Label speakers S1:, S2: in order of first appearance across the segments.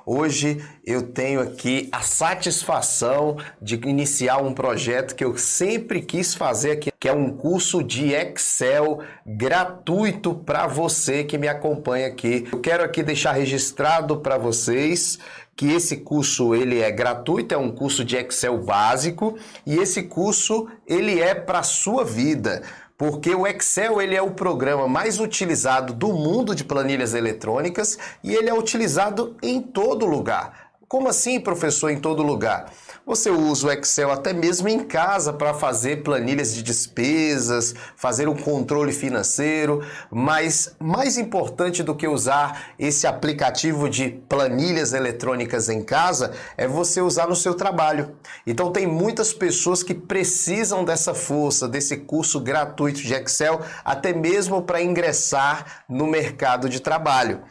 S1: Hoje eu tenho aqui a satisfação de iniciar um projeto que eu sempre quis fazer aqui, que é um curso de Excel gratuito para você que me acompanha aqui. Eu quero aqui deixar registrado para vocês que esse curso ele é gratuito, é um curso de Excel básico e esse curso ele é para a sua vida. Porque o Excel ele é o programa mais utilizado do mundo de planilhas eletrônicas e ele é utilizado em todo lugar. Como assim, professor, em todo lugar? Você usa o Excel até mesmo em casa para fazer planilhas de despesas, fazer um controle financeiro, mas mais importante do que usar esse aplicativo de planilhas eletrônicas em casa é você usar no seu trabalho. Então tem muitas pessoas que precisam dessa força, desse curso gratuito de Excel, até mesmo para ingressar no mercado de trabalho.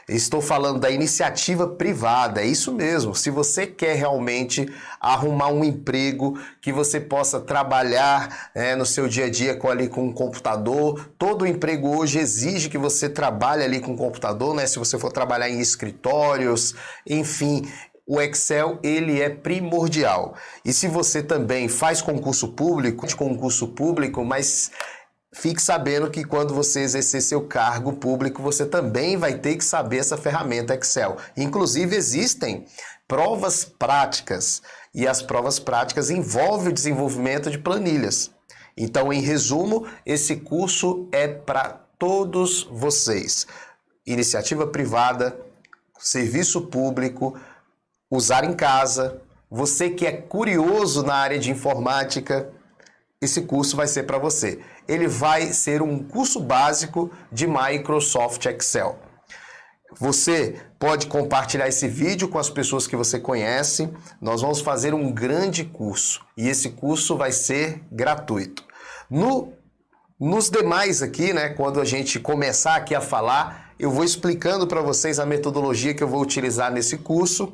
S1: Estou falando da iniciativa privada, é isso mesmo. Se você quer realmente arrumar um emprego que você possa trabalhar no seu dia a dia com um computador, todo emprego hoje exige que você trabalhe ali com o computador, né? Se você for trabalhar em escritórios, enfim, o Excel ele é primordial. E se você também faz concurso público, mas fique sabendo que quando você exercer seu cargo público, você também vai ter que saber essa ferramenta Excel. Inclusive, existem provas práticas e as provas práticas envolvem o desenvolvimento de planilhas. Então, em resumo, esse curso é para todos vocês. Iniciativa privada, serviço público, usar em casa, você que é curioso na área de informática, esse curso vai ser para você. Ele vai ser um curso básico de Microsoft Excel. Você pode compartilhar esse vídeo com as pessoas que você conhece. Nós vamos fazer um grande curso e esse curso vai ser gratuito. Nos demais aqui, né, quando a gente começar aqui a falar, eu vou explicando para vocês a metodologia que eu vou utilizar nesse curso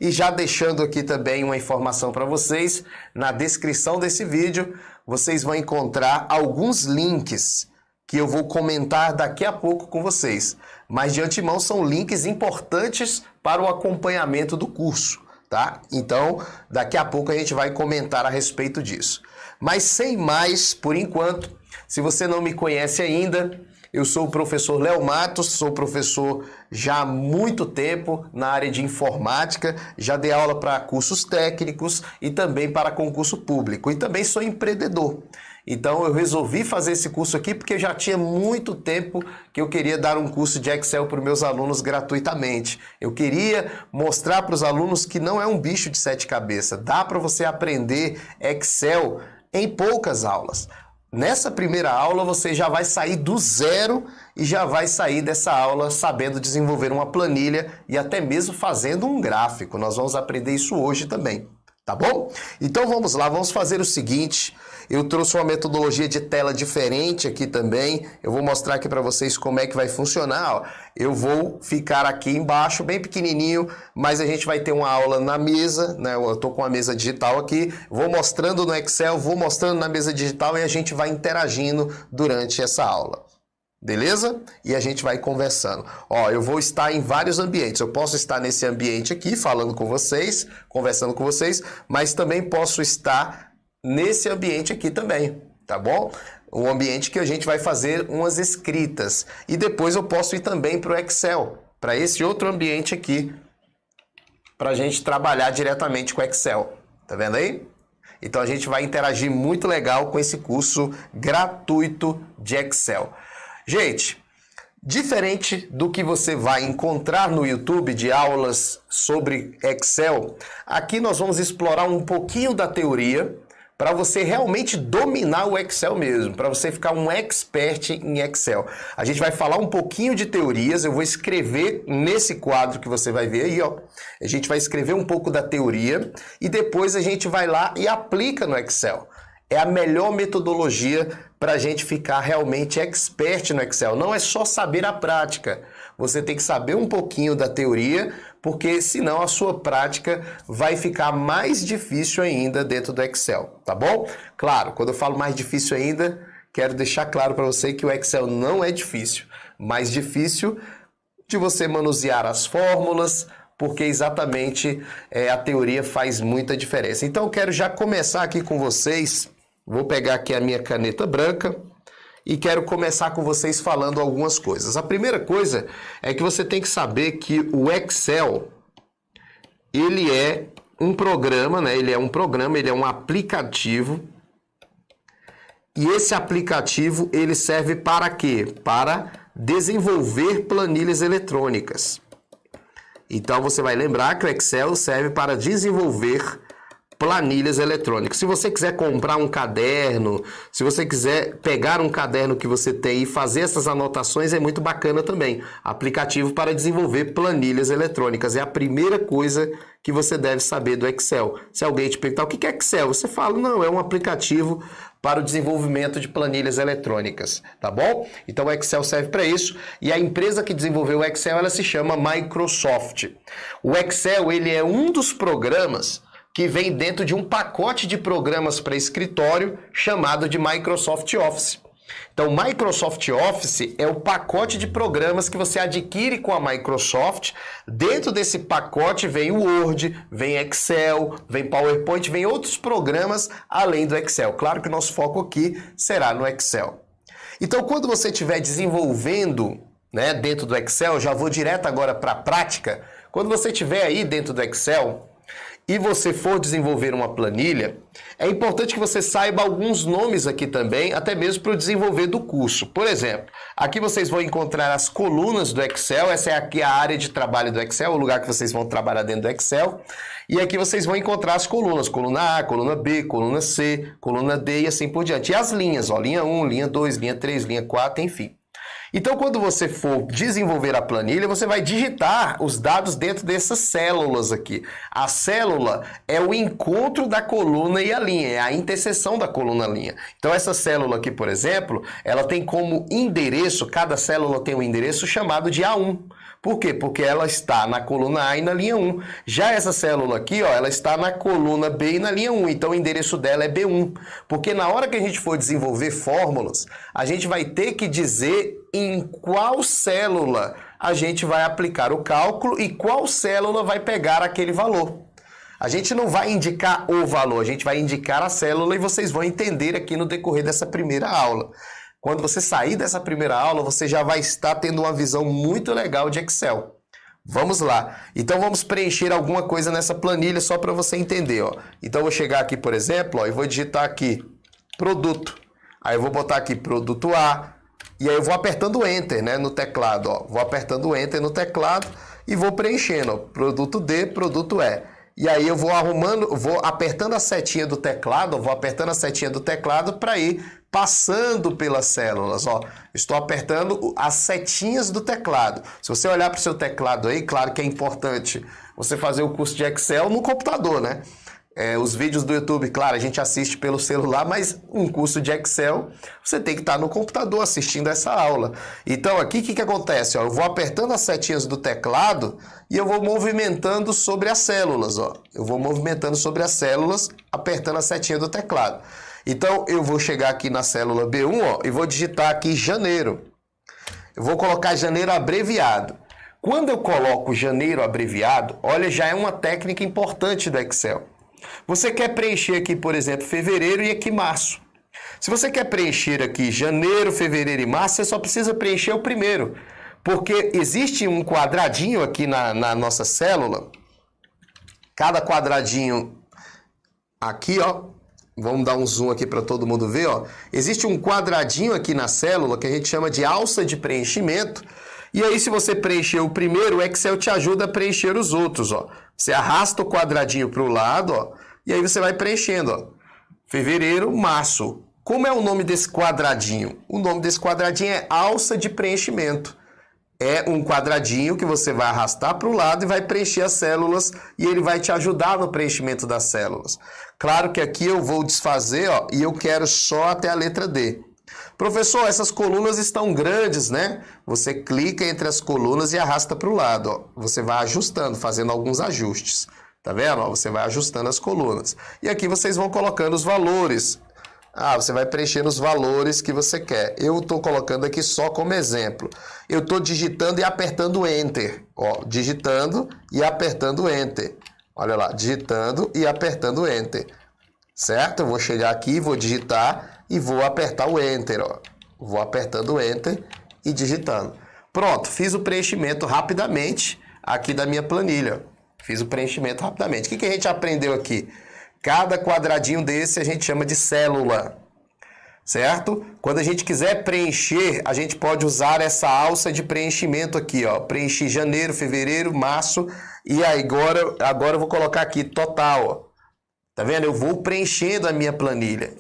S1: e já deixando aqui também uma informação para vocês, na descrição desse vídeo, vocês vão encontrar alguns links que eu vou comentar daqui a pouco com vocês. Mas de antemão são links importantes para o acompanhamento do curso, tá? Então, daqui a pouco a gente vai comentar a respeito disso. Mas sem mais, por enquanto, se você não me conhece ainda, eu sou o professor Léo Matos, sou professor já há muito tempo na área de informática, já dei aula para cursos técnicos e também para concurso público. E também sou empreendedor. Então eu resolvi fazer esse curso aqui porque já tinha muito tempo que eu queria dar um curso de Excel para os meus alunos gratuitamente. Eu queria mostrar para os alunos que não é um bicho de sete cabeças. Dá para você aprender Excel em poucas aulas. Nessa primeira aula você já vai sair do zero e já vai sair dessa aula sabendo desenvolver uma planilha e até mesmo fazendo um gráfico. Nós vamos aprender isso hoje também, tá bom? Então vamos lá, vamos fazer o seguinte. Eu trouxe uma metodologia de tela diferente aqui também. Eu vou mostrar aqui para vocês como é que vai funcionar. Ó. Eu vou ficar aqui embaixo, bem pequenininho, mas a gente vai ter uma aula na mesa, né? Eu estou com a mesa digital aqui, vou mostrando no Excel, vou mostrando na mesa digital e a gente vai interagindo durante essa aula. Beleza? E a gente vai conversando. Ó, eu vou estar em vários ambientes. Eu posso estar nesse ambiente aqui, falando com vocês, conversando com vocês, mas também posso estar nesse ambiente aqui também, tá bom? Um ambiente que a gente vai fazer umas escritas. E depois eu posso ir também para o Excel, para esse outro ambiente aqui, para a gente trabalhar diretamente com o Excel. Tá vendo aí? Então a gente vai interagir muito legal com esse curso gratuito de Excel. Gente, diferente do que você vai encontrar no YouTube de aulas sobre Excel, aqui nós vamos explorar um pouquinho da teoria para você realmente dominar o Excel mesmo, para você ficar um expert em Excel. A gente vai falar um pouquinho de teorias, eu vou escrever nesse quadro que você vai ver aí, ó. A gente vai escrever um pouco da teoria e depois a gente vai lá e aplica no Excel. É a melhor metodologia para a gente ficar realmente expert no Excel. Não é só saber a prática. Você tem que saber um pouquinho da teoria, porque senão a sua prática vai ficar mais difícil ainda dentro do Excel, tá bom? Claro, quando eu falo mais difícil ainda, quero deixar claro para você que o Excel não é difícil. Mais difícil de você manusear as fórmulas, porque exatamente a teoria faz muita diferença. Então eu quero já começar aqui com vocês, vou pegar aqui a minha caneta branca e quero começar com vocês falando algumas coisas. A primeira coisa é que você tem que saber que o Excel, ele é um programa, né? Ele é um aplicativo. E esse aplicativo, ele serve para quê? Para desenvolver planilhas eletrônicas. Então, você vai lembrar que o Excel serve para desenvolver planilhas eletrônicas. Se você quiser comprar um caderno, se você quiser pegar um caderno que você tem e fazer essas anotações, é muito bacana também. Aplicativo para desenvolver planilhas eletrônicas. É a primeira coisa que você deve saber do Excel. Se alguém te perguntar o que é Excel, você fala, não, é um aplicativo para o desenvolvimento de planilhas eletrônicas, tá bom? Então o Excel serve para isso e a empresa que desenvolveu o Excel, ela se chama Microsoft. O Excel, ele é um dos programas que vem dentro de um pacote de programas para escritório chamado de Microsoft Office. Então, o Microsoft Office é o pacote de programas que você adquire com a Microsoft. Dentro desse pacote vem o Word, vem Excel, vem PowerPoint, vem outros programas além do Excel. Claro que o nosso foco aqui será no Excel. Então, quando você estiver desenvolvendo, né, dentro do Excel, já vou direto agora para a prática. Quando você estiver aí dentro do Excel e você for desenvolver uma planilha, é importante que você saiba alguns nomes aqui também, até mesmo para o desenvolver do curso. Por exemplo, aqui vocês vão encontrar as colunas do Excel, essa é aqui a área de trabalho do Excel, o lugar que vocês vão trabalhar dentro do Excel, e aqui vocês vão encontrar as colunas, coluna A, coluna B, coluna C, coluna D e assim por diante. E as linhas, ó, linha 1, linha 2, linha 3, linha 4, enfim. Então, quando você for desenvolver a planilha, você vai digitar os dados dentro dessas células aqui. A célula é o encontro da coluna e a linha, é a interseção da coluna e a linha. Então, essa célula aqui, por exemplo, ela tem como endereço, cada célula tem um endereço chamado de A1. Por quê? Porque ela está na coluna A e na linha 1. Já essa célula aqui, ó, ela está na coluna B e na linha 1. Então, o endereço dela é B1. Porque na hora que a gente for desenvolver fórmulas, a gente vai ter que dizer em qual célula a gente vai aplicar o cálculo e qual célula vai pegar aquele valor. A gente não vai indicar o valor, a gente vai indicar a célula e vocês vão entender aqui no decorrer dessa primeira aula. Quando você sair dessa primeira aula, você já vai estar tendo uma visão muito legal de Excel. Vamos lá. Então, vamos preencher alguma coisa nessa planilha só para você entender, ó. Então, eu vou chegar aqui, por exemplo, ó, e vou digitar aqui produto. Aí, eu vou botar aqui produto A. E aí, eu vou apertando Enter, né, no teclado, ó. Vou apertando Enter no teclado e vou preenchendo, ó. Produto D, produto E. E aí eu vou apertando a setinha do teclado, para ir passando pelas células, ó. Estou apertando as setinhas do teclado. Se você olhar para o seu teclado aí, claro que é importante você fazer o curso de Excel no computador, né? Os vídeos do YouTube, claro, a gente assiste pelo celular, mas um curso de Excel, você tem que estar no computador assistindo essa aula. Então, aqui, o que acontece? Ó, eu vou apertando as setinhas do teclado e eu vou movimentando sobre as células. Ó. Eu vou movimentando sobre as células, apertando a setinha do teclado. Então, eu vou chegar aqui na célula B1, ó, e vou digitar aqui janeiro. Eu vou colocar janeiro abreviado. Quando eu coloco janeiro abreviado, olha, já é uma técnica importante do Excel. Você quer preencher aqui, por exemplo, fevereiro e aqui março. Se você quer preencher aqui janeiro, fevereiro e março, você só precisa preencher o primeiro. Porque existe um quadradinho aqui na nossa célula. Cada quadradinho aqui, ó. Vamos dar um zoom aqui para todo mundo ver, ó. Existe um quadradinho aqui na célula que a gente chama de alça de preenchimento. E aí, se você preencher o primeiro, o Excel te ajuda a preencher os outros, ó. Você arrasta o quadradinho para o lado, ó, e aí você vai preenchendo, ó. Fevereiro, março. Como é o nome desse quadradinho? O nome desse quadradinho é alça de preenchimento. É um quadradinho que você vai arrastar para o lado e vai preencher as células e ele vai te ajudar no preenchimento das células. Claro que aqui eu vou desfazer, ó, e eu quero só até a letra D. Professor, essas colunas estão grandes, né? Você clica entre as colunas e arrasta para o lado, ó. Você vai ajustando, fazendo alguns ajustes. Tá vendo? Ó, você vai ajustando as colunas. E aqui vocês vão colocando os valores. Ah, você vai preencher os valores que você quer. Eu estou colocando aqui só como exemplo. Eu estou digitando e apertando Enter. Ó, digitando e apertando Enter. Olha lá, digitando e apertando Enter. Certo? Eu vou chegar aqui, vou digitar e vou apertar o Enter. Ó. Vou apertando Enter e digitando. Pronto, fiz o preenchimento rapidamente aqui da minha planilha. Fiz o preenchimento rapidamente. O que a gente aprendeu aqui? Cada quadradinho desse a gente chama de célula, certo? Quando a gente quiser preencher, a gente pode usar essa alça de preenchimento aqui, ó. Preenchi janeiro, fevereiro, março e aí agora eu vou colocar aqui total, ó. Tá vendo? Eu vou preenchendo a minha planilha.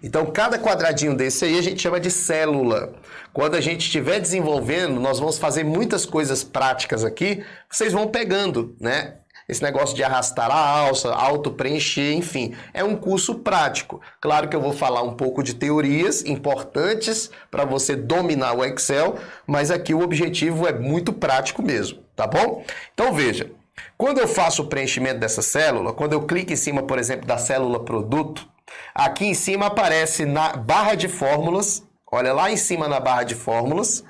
S1: Então, cada quadradinho desse aí a gente chama de célula. Quando a gente estiver desenvolvendo, nós vamos fazer muitas coisas práticas aqui, vocês vão pegando, né? Esse negócio de arrastar a alça, auto-preencher, enfim, é um curso prático. Claro que eu vou falar um pouco de teorias importantes para você dominar o Excel, mas aqui o objetivo é muito prático mesmo, tá bom? Então veja, quando eu faço o preenchimento dessa célula, quando eu clico em cima, por exemplo, da célula produto, aqui em cima aparece na barra de fórmulas, olha lá em cima na barra de fórmulas.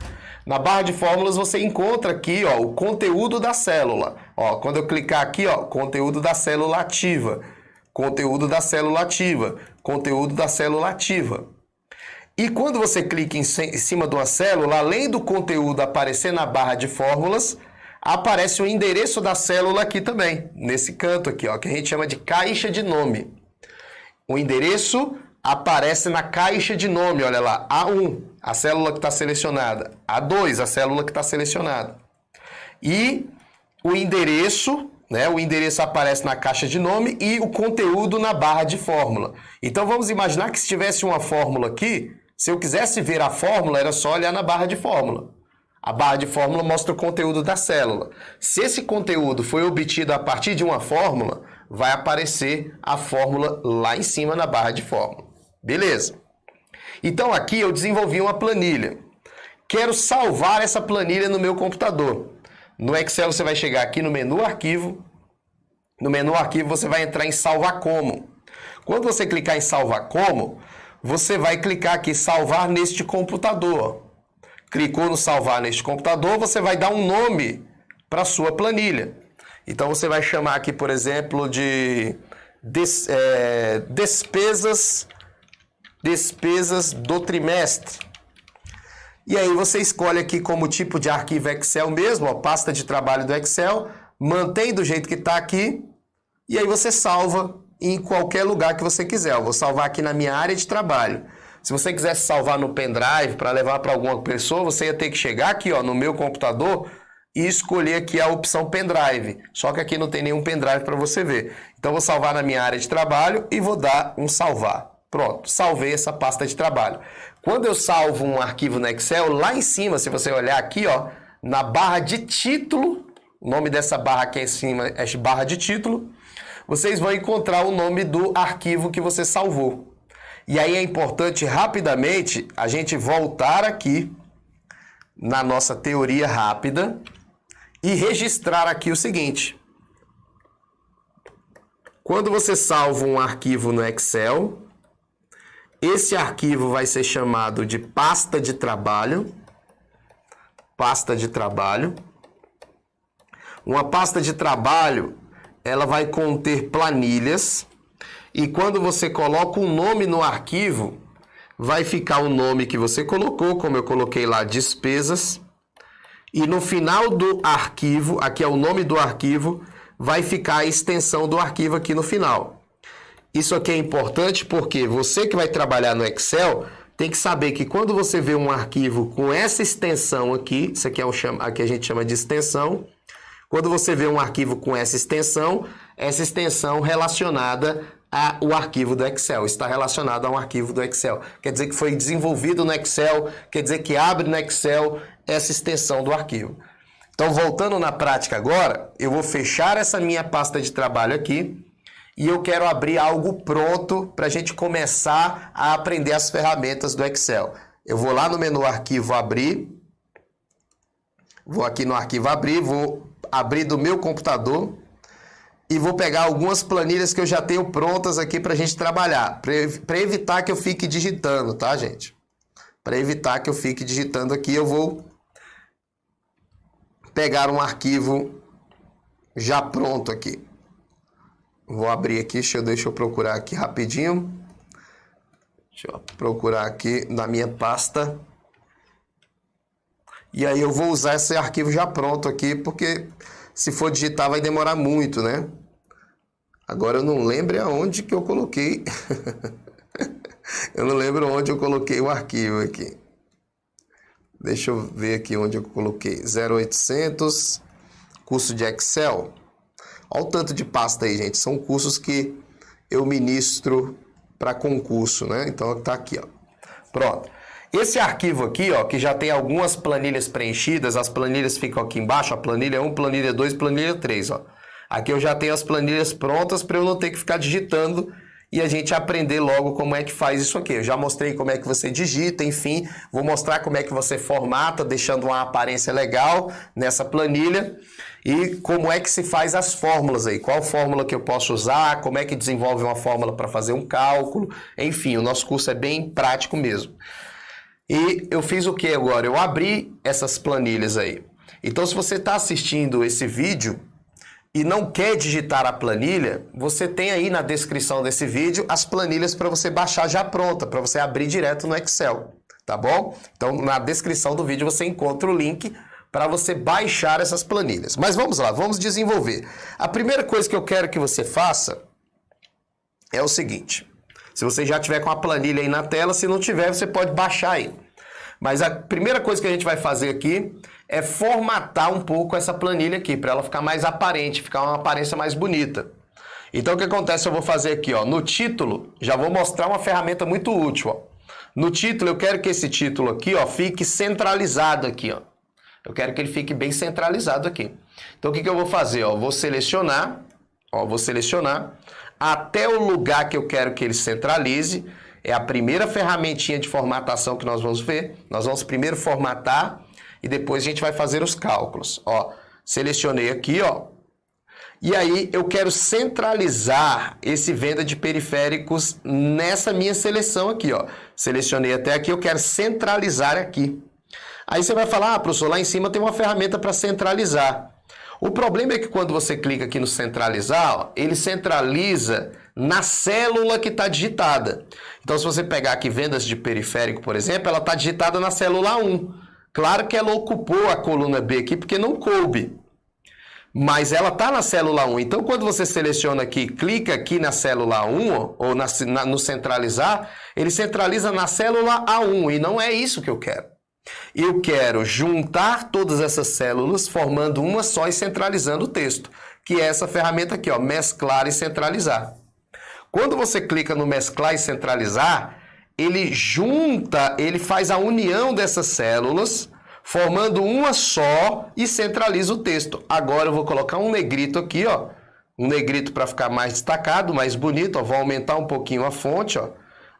S1: Na barra de fórmulas você encontra aqui, ó, o conteúdo da célula. Ó, quando eu clicar aqui, ó, conteúdo da célula ativa, conteúdo da célula ativa, conteúdo da célula ativa. E quando você clica em cima de uma célula, além do conteúdo aparecer na barra de fórmulas, aparece o endereço da célula aqui também, nesse canto aqui, ó, que a gente chama de caixa de nome. O endereço aparece na caixa de nome, olha lá, A1, a célula que está selecionada, A2, a célula que está selecionada. E o endereço, né, o endereço aparece na caixa de nome e o conteúdo na barra de fórmula. Então vamos imaginar que se tivesse uma fórmula aqui, se eu quisesse ver a fórmula, era só olhar na barra de fórmula. A barra de fórmula mostra o conteúdo da célula. Se esse conteúdo foi obtido a partir de uma fórmula, vai aparecer a fórmula lá em cima na barra de fórmula. Beleza? Então aqui eu desenvolvi uma planilha. Quero salvar essa planilha no meu computador. No Excel você vai chegar aqui no menu Arquivo. No menu Arquivo você vai entrar em Salvar Como. Quando você clicar em Salvar Como, você vai clicar aqui Salvar neste computador. Clicou no Salvar neste computador, você vai dar um nome para a sua planilha. Então você vai chamar aqui, por exemplo, de despesas do trimestre. E aí você escolhe aqui como tipo de arquivo Excel mesmo, ó, pasta de trabalho do Excel, mantém do jeito que está aqui, e aí você salva em qualquer lugar que você quiser. Eu vou salvar aqui na minha área de trabalho. Se você quisesse salvar no pendrive para levar para alguma pessoa, você ia ter que chegar aqui, ó, no meu computador e escolher aqui a opção pendrive. Só que aqui não tem nenhum pendrive para você ver. Então vou salvar na minha área de trabalho e vou dar um salvar. Pronto, salvei essa pasta de trabalho. Quando eu salvo um arquivo no Excel, lá em cima, se você olhar aqui, ó, na barra de título, o nome dessa barra aqui em cima é barra de título, vocês vão encontrar o nome do arquivo que você salvou. E aí é importante rapidamente a gente voltar aqui na nossa teoria rápida e registrar aqui o seguinte. Quando você salva um arquivo no Excel, esse arquivo vai ser chamado de pasta de trabalho. Pasta de trabalho. Uma pasta de trabalho, ela vai conter planilhas. E quando você coloca um nome no arquivo, vai ficar o nome que você colocou, como eu coloquei lá, despesas. E no final do arquivo, aqui é o nome do arquivo, vai ficar a extensão do arquivo aqui no final. Isso aqui é importante porque você que vai trabalhar no Excel tem que saber que quando você vê um arquivo com essa extensão aqui, isso aqui, aqui a gente chama de extensão, quando você vê um arquivo com essa extensão relacionada ao arquivo do Excel, está relacionado a um arquivo do Excel. Quer dizer que foi desenvolvido no Excel, quer dizer que abre no Excel essa extensão do arquivo. Então, voltando na prática agora, eu vou fechar essa minha pasta de trabalho aqui e eu quero abrir algo pronto para a gente começar a aprender as ferramentas do Excel. Eu vou lá no menu Arquivo Abrir, vou aqui no Arquivo Abrir, vou abrir do meu computador e vou pegar algumas planilhas que eu já tenho prontas aqui para a gente trabalhar, para evitar que eu fique digitando, tá, gente? Para evitar que eu fique digitando aqui, eu vou pegar um arquivo já pronto aqui. Vou abrir aqui, deixa eu procurar aqui rapidinho. Deixa eu procurar aqui na minha pasta. E aí eu vou usar esse arquivo já pronto aqui, porque se for digitar vai demorar muito, né? Agora eu não lembro aonde que eu coloquei. Eu não lembro onde eu coloquei o arquivo aqui. Deixa eu ver aqui onde eu coloquei. 0800, curso de Excel. Olha o tanto de pasta aí, gente. São cursos que eu ministro para concurso, né? Então tá aqui, ó. Pronto. Esse arquivo aqui, ó, que já tem algumas planilhas preenchidas, as planilhas ficam aqui embaixo, a planilha 1, planilha 2, planilha 3, ó. Aqui eu já tenho as planilhas prontas para eu não ter que ficar digitando e a gente aprender logo como é que faz isso aqui. Eu já mostrei como é que você digita, enfim, vou mostrar como é que você formata, deixando uma aparência legal nessa planilha e como é que se faz as fórmulas aí, qual fórmula que eu posso usar, como é que desenvolve uma fórmula para fazer um cálculo, enfim, o nosso curso é bem prático mesmo. E eu fiz o que agora? Eu abri essas planilhas aí. Então, se você está assistindo esse vídeo e não quer digitar a planilha, você tem aí na descrição desse vídeo as planilhas para você baixar já pronta, para você abrir direto no Excel, tá bom? Então, na descrição do vídeo você encontra o link para você baixar essas planilhas. Mas vamos lá, vamos desenvolver. A primeira coisa que eu quero que você faça é o seguinte. Se você já tiver com a planilha aí na tela, se não tiver, você pode baixar aí. Mas a primeira coisa que a gente vai fazer aqui é formatar um pouco essa planilha aqui, para ela ficar mais aparente, ficar uma aparência mais bonita. Então o que acontece? Eu vou fazer aqui, ó, no título, já vou mostrar uma ferramenta muito útil, ó. No título, eu quero que esse título aqui, ó, fique centralizado aqui, ó. Eu quero que ele fique bem centralizado aqui. Então o que eu vou fazer? Ó, vou selecionar até o lugar que eu quero que ele centralize. É a primeira ferramentinha de formatação que nós vamos ver. Nós vamos primeiro formatar e depois a gente vai fazer os cálculos. Ó, selecionei aqui, ó. E aí eu quero centralizar esse venda de periféricos nessa minha seleção aqui, ó. Selecionei até aqui, eu quero centralizar aqui. Aí você vai falar, professor, lá em cima tem uma ferramenta para centralizar. O problema é que quando você clica aqui no centralizar, ó, ele centraliza na célula que está digitada. Então, se você pegar aqui vendas de periférico, por exemplo, ela está digitada na célula 1. Claro que ela ocupou a coluna B aqui porque não coube. Mas ela está na célula 1. Então, quando você seleciona aqui, clica aqui na célula 1, ou no centralizar, ele centraliza na célula A1. E não é isso que eu quero. Eu quero juntar todas essas células, formando uma só e centralizando o texto, que é essa ferramenta aqui, ó, mesclar e centralizar. Quando você clica no mesclar e centralizar, ele faz a união dessas células, formando uma só e centraliza o texto. Agora eu vou colocar um negrito aqui, ó, um negrito para ficar mais destacado, mais bonito, ó, vou aumentar um pouquinho a fonte, ó.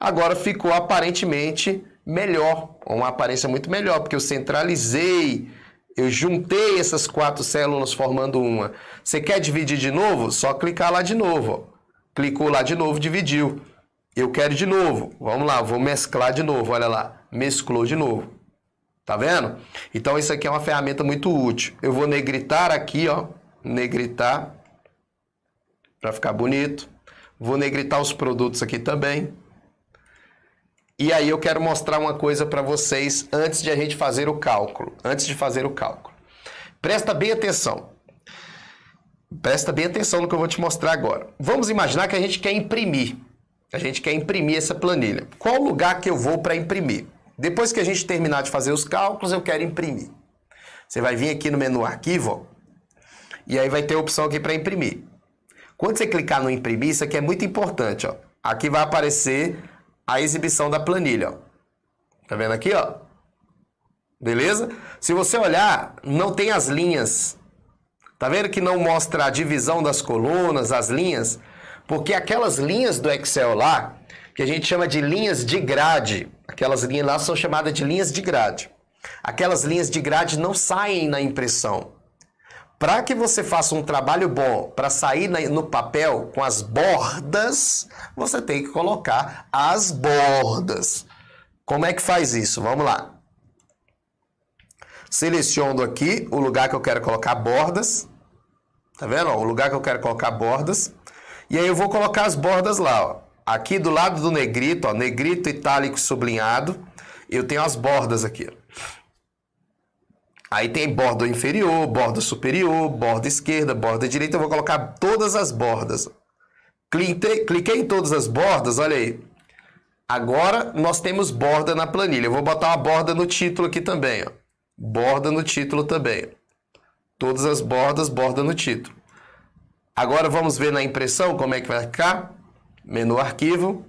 S1: Agora ficou aparentemente melhor, uma aparência muito melhor, porque eu centralizei, eu juntei essas 4 células formando uma. Você quer dividir de novo? Só clicar lá de novo, ó. Clicou lá de novo, dividiu. Eu quero de novo. Vamos lá, vou mesclar de novo, olha lá. Mesclou de novo. Tá vendo? Então isso aqui é uma ferramenta muito útil. Eu vou negritar aqui, ó. Negritar, para ficar bonito. Vou negritar os produtos aqui também. E aí eu quero mostrar uma coisa para vocês antes de a gente fazer o cálculo. Presta bem atenção. Presta bem atenção no que eu vou te mostrar agora. Vamos imaginar que a gente quer imprimir. A gente quer imprimir essa planilha. Qual lugar que eu vou para imprimir? Depois que a gente terminar de fazer os cálculos, eu quero imprimir. Você vai vir aqui no menu Arquivo, ó, e aí vai ter a opção aqui para imprimir. Quando você clicar no imprimir, isso aqui é muito importante, ó. Aqui vai aparecer a exibição da planilha, ó. Tá vendo aqui, ó? Beleza? Se você olhar, não tem as linhas. Tá vendo que não mostra a divisão das colunas, as linhas? Porque aquelas linhas do Excel lá, que a gente chama de linhas de grade, aquelas linhas lá são chamadas de linhas de grade. Aquelas linhas de grade não saem na impressão. Para que você faça um trabalho bom, para sair no papel com as bordas, você tem que colocar as bordas. Como é que faz isso? Vamos lá. Seleciono aqui o lugar que eu quero colocar bordas. Tá vendo? O lugar que eu quero colocar bordas. E aí eu vou colocar as bordas lá, ó. Aqui do lado do negrito, ó, negrito, itálico, sublinhado, eu tenho as bordas aqui, ó. Aí tem borda inferior, borda superior, borda esquerda, borda direita. Eu vou colocar todas as bordas. Cliquei em todas as bordas, olha aí. Agora nós temos borda na planilha. Eu vou botar uma borda no título aqui também, ó. Borda no título também. Todas as bordas, borda no título. Agora vamos ver na impressão como é que vai ficar. Menu arquivo,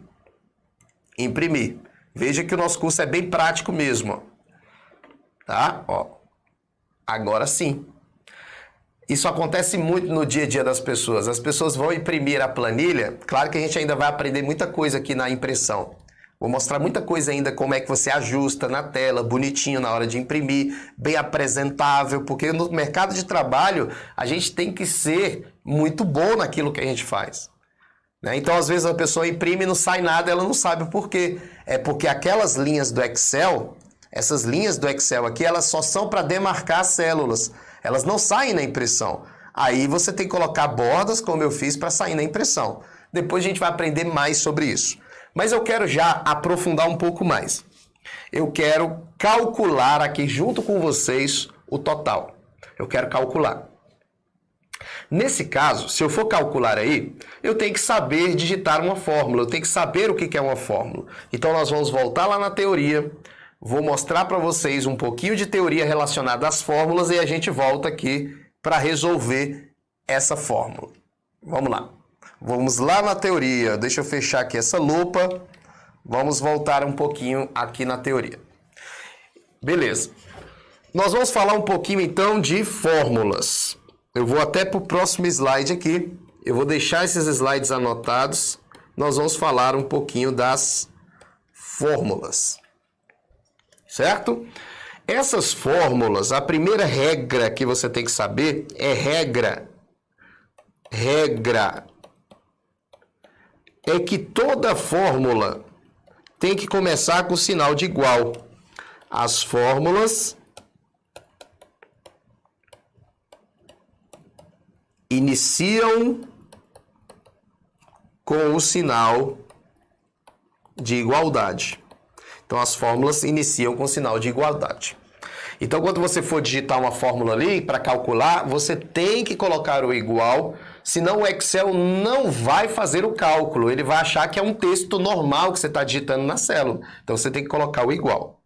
S1: imprimir. Veja que o nosso curso é bem prático mesmo, ó. Tá? Ó. Agora sim. Isso acontece muito no dia a dia das pessoas. As pessoas vão imprimir a planilha. Claro que a gente ainda vai aprender muita coisa aqui na impressão. Vou mostrar muita coisa ainda, como é que você ajusta na tela, bonitinho na hora de imprimir, bem apresentável, porque no mercado de trabalho a gente tem que ser muito bom naquilo que a gente faz. Então, às vezes, a pessoa imprime e não sai nada, ela não sabe o porquê. É porque aquelas linhas do Excel... Essas linhas do Excel aqui, elas só são para demarcar as células. Elas não saem na impressão. Aí você tem que colocar bordas, como eu fiz, para sair na impressão. Depois a gente vai aprender mais sobre isso. Mas eu quero já aprofundar um pouco mais. Eu quero calcular aqui junto com vocês o total. Eu quero calcular. Nesse caso, se eu for calcular aí, eu tenho que saber digitar uma fórmula. Eu tenho que saber o que é uma fórmula. Então nós vamos voltar lá na teoria. Vou mostrar para vocês um pouquinho de teoria relacionada às fórmulas e a gente volta aqui para resolver essa fórmula. Vamos lá. Vamos lá na teoria. Deixa eu fechar aqui essa lupa. Vamos voltar um pouquinho aqui na teoria. Beleza. Nós vamos falar um pouquinho então de fórmulas. Eu vou até para o próximo slide aqui. Eu vou deixar esses slides anotados. Nós vamos falar um pouquinho das fórmulas. Certo? Essas fórmulas, a primeira regra que você tem que saber é regra é que toda fórmula tem que começar com sinal de igual. As fórmulas iniciam com o sinal de igualdade. Então, as fórmulas iniciam com sinal de igualdade. Então, quando você for digitar uma fórmula ali para calcular, você tem que colocar o igual, senão o Excel não vai fazer o cálculo. Ele vai achar que é um texto normal que você está digitando na célula. Então, você tem que colocar o igual.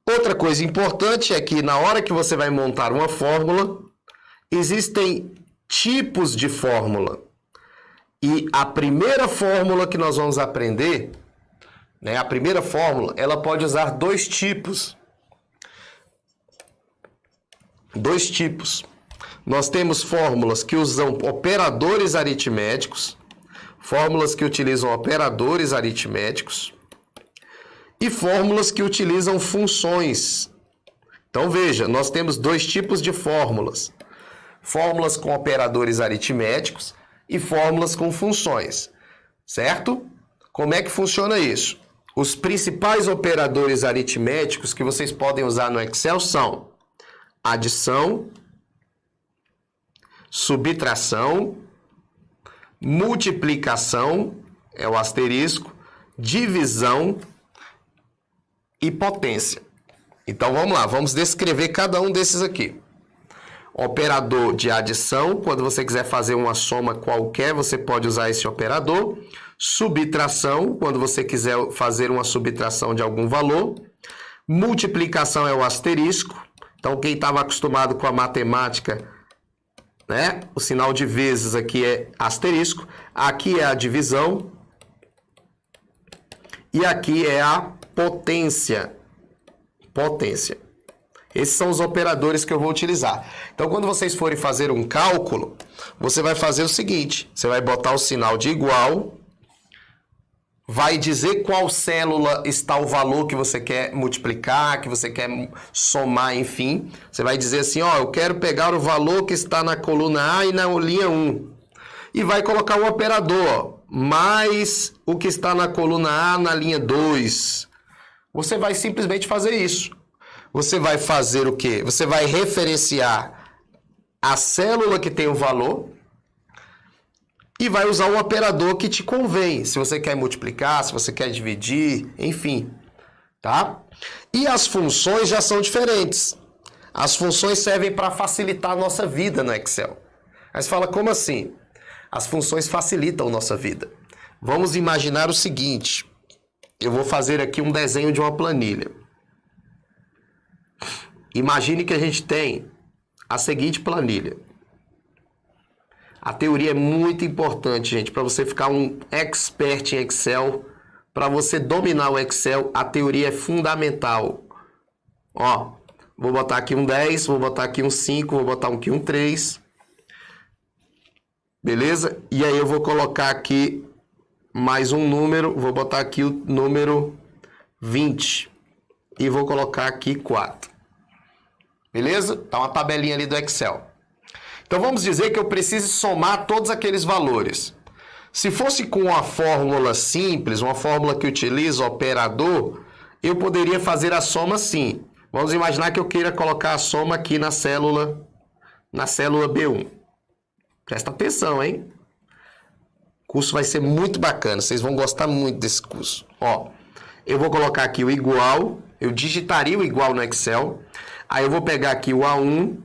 S1: Outra coisa importante é que na hora que você vai montar uma fórmula, existem tipos de fórmula. E a primeira fórmula que nós vamos aprender... A primeira fórmula, ela pode usar dois tipos. Nós temos fórmulas que usam operadores aritméticos, fórmulas que utilizam operadores aritméticos e fórmulas que utilizam funções. Então veja, nós temos dois tipos de fórmulas. Fórmulas com operadores aritméticos e fórmulas com funções. Certo? Como é que funciona isso? Os principais operadores aritméticos que vocês podem usar no Excel são adição, subtração, multiplicação, é o asterisco, divisão e potência. Então vamos lá, vamos descrever cada um desses aqui. Operador de adição, quando você quiser fazer uma soma qualquer, você pode usar esse operador. Subtração, quando você quiser fazer uma subtração de algum valor. Multiplicação é o asterisco. Então, quem estava acostumado com a matemática, o sinal de vezes aqui é asterisco. Aqui é a divisão. E aqui é a potência. Esses são os operadores que eu vou utilizar. Então, quando vocês forem fazer um cálculo, você vai fazer o seguinte. Você vai botar o sinal de igual, vai dizer qual célula está o valor que você quer multiplicar, que você quer somar, enfim. Você vai dizer assim, ó, eu quero pegar o valor que está na coluna A e na linha 1. E vai colocar o operador, ó, mais o que está na coluna A na linha 2. Você vai simplesmente fazer isso. Você vai fazer o quê? Você vai referenciar a célula que tem o valor e vai usar o operador que te convém. Se você quer multiplicar, se você quer dividir, enfim. Tá? E as funções já são diferentes. As funções servem para facilitar a nossa vida no Excel. Aí você fala, como assim? As funções facilitam a nossa vida. Vamos imaginar o seguinte. Eu vou fazer aqui um desenho de uma planilha. Imagine que a gente tem a seguinte planilha. A teoria é muito importante, gente, para você ficar um expert em Excel, para você dominar o Excel, a teoria é fundamental. Ó, vou botar aqui um 10, vou botar aqui um 5, vou botar aqui um 3. Beleza? E aí eu vou colocar aqui mais um número, vou botar aqui o número 20 e vou colocar aqui 4. Beleza? Tá uma tabelinha ali do Excel. Então vamos dizer que eu preciso somar todos aqueles valores. Se fosse com uma fórmula simples, uma fórmula que utiliza operador, eu poderia fazer a soma assim. Vamos imaginar que eu queira colocar a soma aqui na célula B1. Presta atenção, hein? O curso vai ser muito bacana, vocês vão gostar muito desse curso. Ó, eu vou colocar aqui o igual, eu digitaria o igual no Excel, aí eu vou pegar aqui o A1,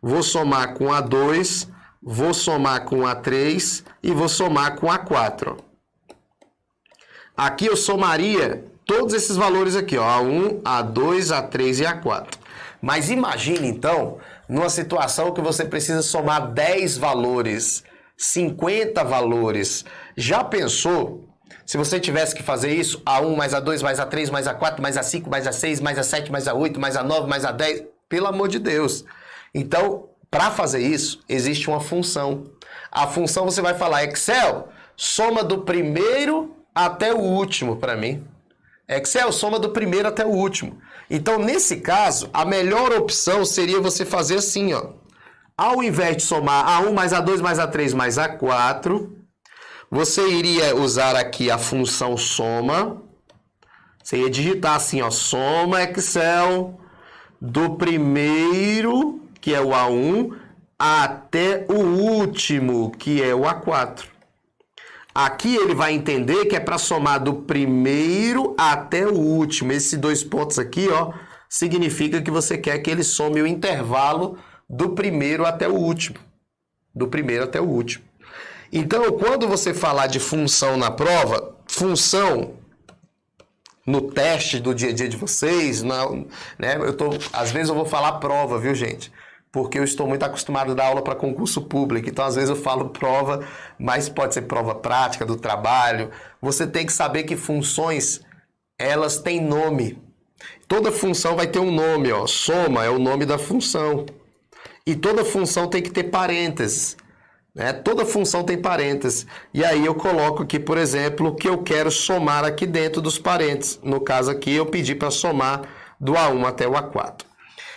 S1: vou somar com o A2, vou somar com o A3 e vou somar com o A4. Aqui eu somaria todos esses valores aqui, ó, A1, A2, A3 e A4. Mas imagine, então, numa situação que você precisa somar 10 valores, 50 valores. Já pensou? Se você tivesse que fazer isso, A1 mais A2 mais A3 mais A4 mais A5 mais A6 mais A7 mais A8 mais A9 mais A10, pelo amor de Deus. Então, para fazer isso, existe uma função. A função você vai falar, Excel, soma do primeiro até o último para mim. Excel, soma do primeiro até o último. Então, nesse caso, a melhor opção seria você fazer assim, ó. Ao invés de somar A1 mais A2 mais A3 mais A4, você iria usar aqui a função soma. Você ia digitar assim, ó, soma Excel do primeiro, que é o A1, até o último, que é o A4. Aqui ele vai entender que é para somar do primeiro até o último. Esses 2 pontos aqui, ó, significa que você quer que ele some o intervalo do primeiro até o último. Do primeiro até o último. Então, quando você falar de função na prova, função no teste do dia a dia de vocês, né? Às vezes eu vou falar prova, viu, gente? Porque eu estou muito acostumado a dar aula para concurso público, então às vezes eu falo prova, mas pode ser prova prática do trabalho. Você tem que saber que funções, elas têm nome. Toda função vai ter um nome, ó. Soma é o nome da função. E toda função tem que ter parênteses, né? Toda função tem parênteses. E aí eu coloco aqui, por exemplo, o que eu quero somar aqui dentro dos parênteses. No caso aqui, eu pedi para somar do A1 até o A4.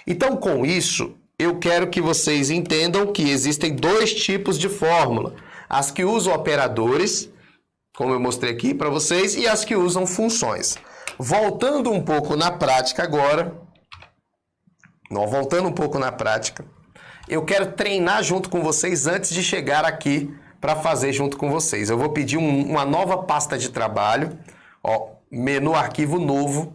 S1: Então, com isso, eu quero que vocês entendam que existem 2 tipos de fórmula. As que usam operadores, como eu mostrei aqui para vocês, e as que usam funções. Voltando um pouco na prática agora, eu quero treinar junto com vocês antes de chegar aqui para fazer junto com vocês. Eu vou pedir uma nova pasta de trabalho, ó, menu arquivo novo.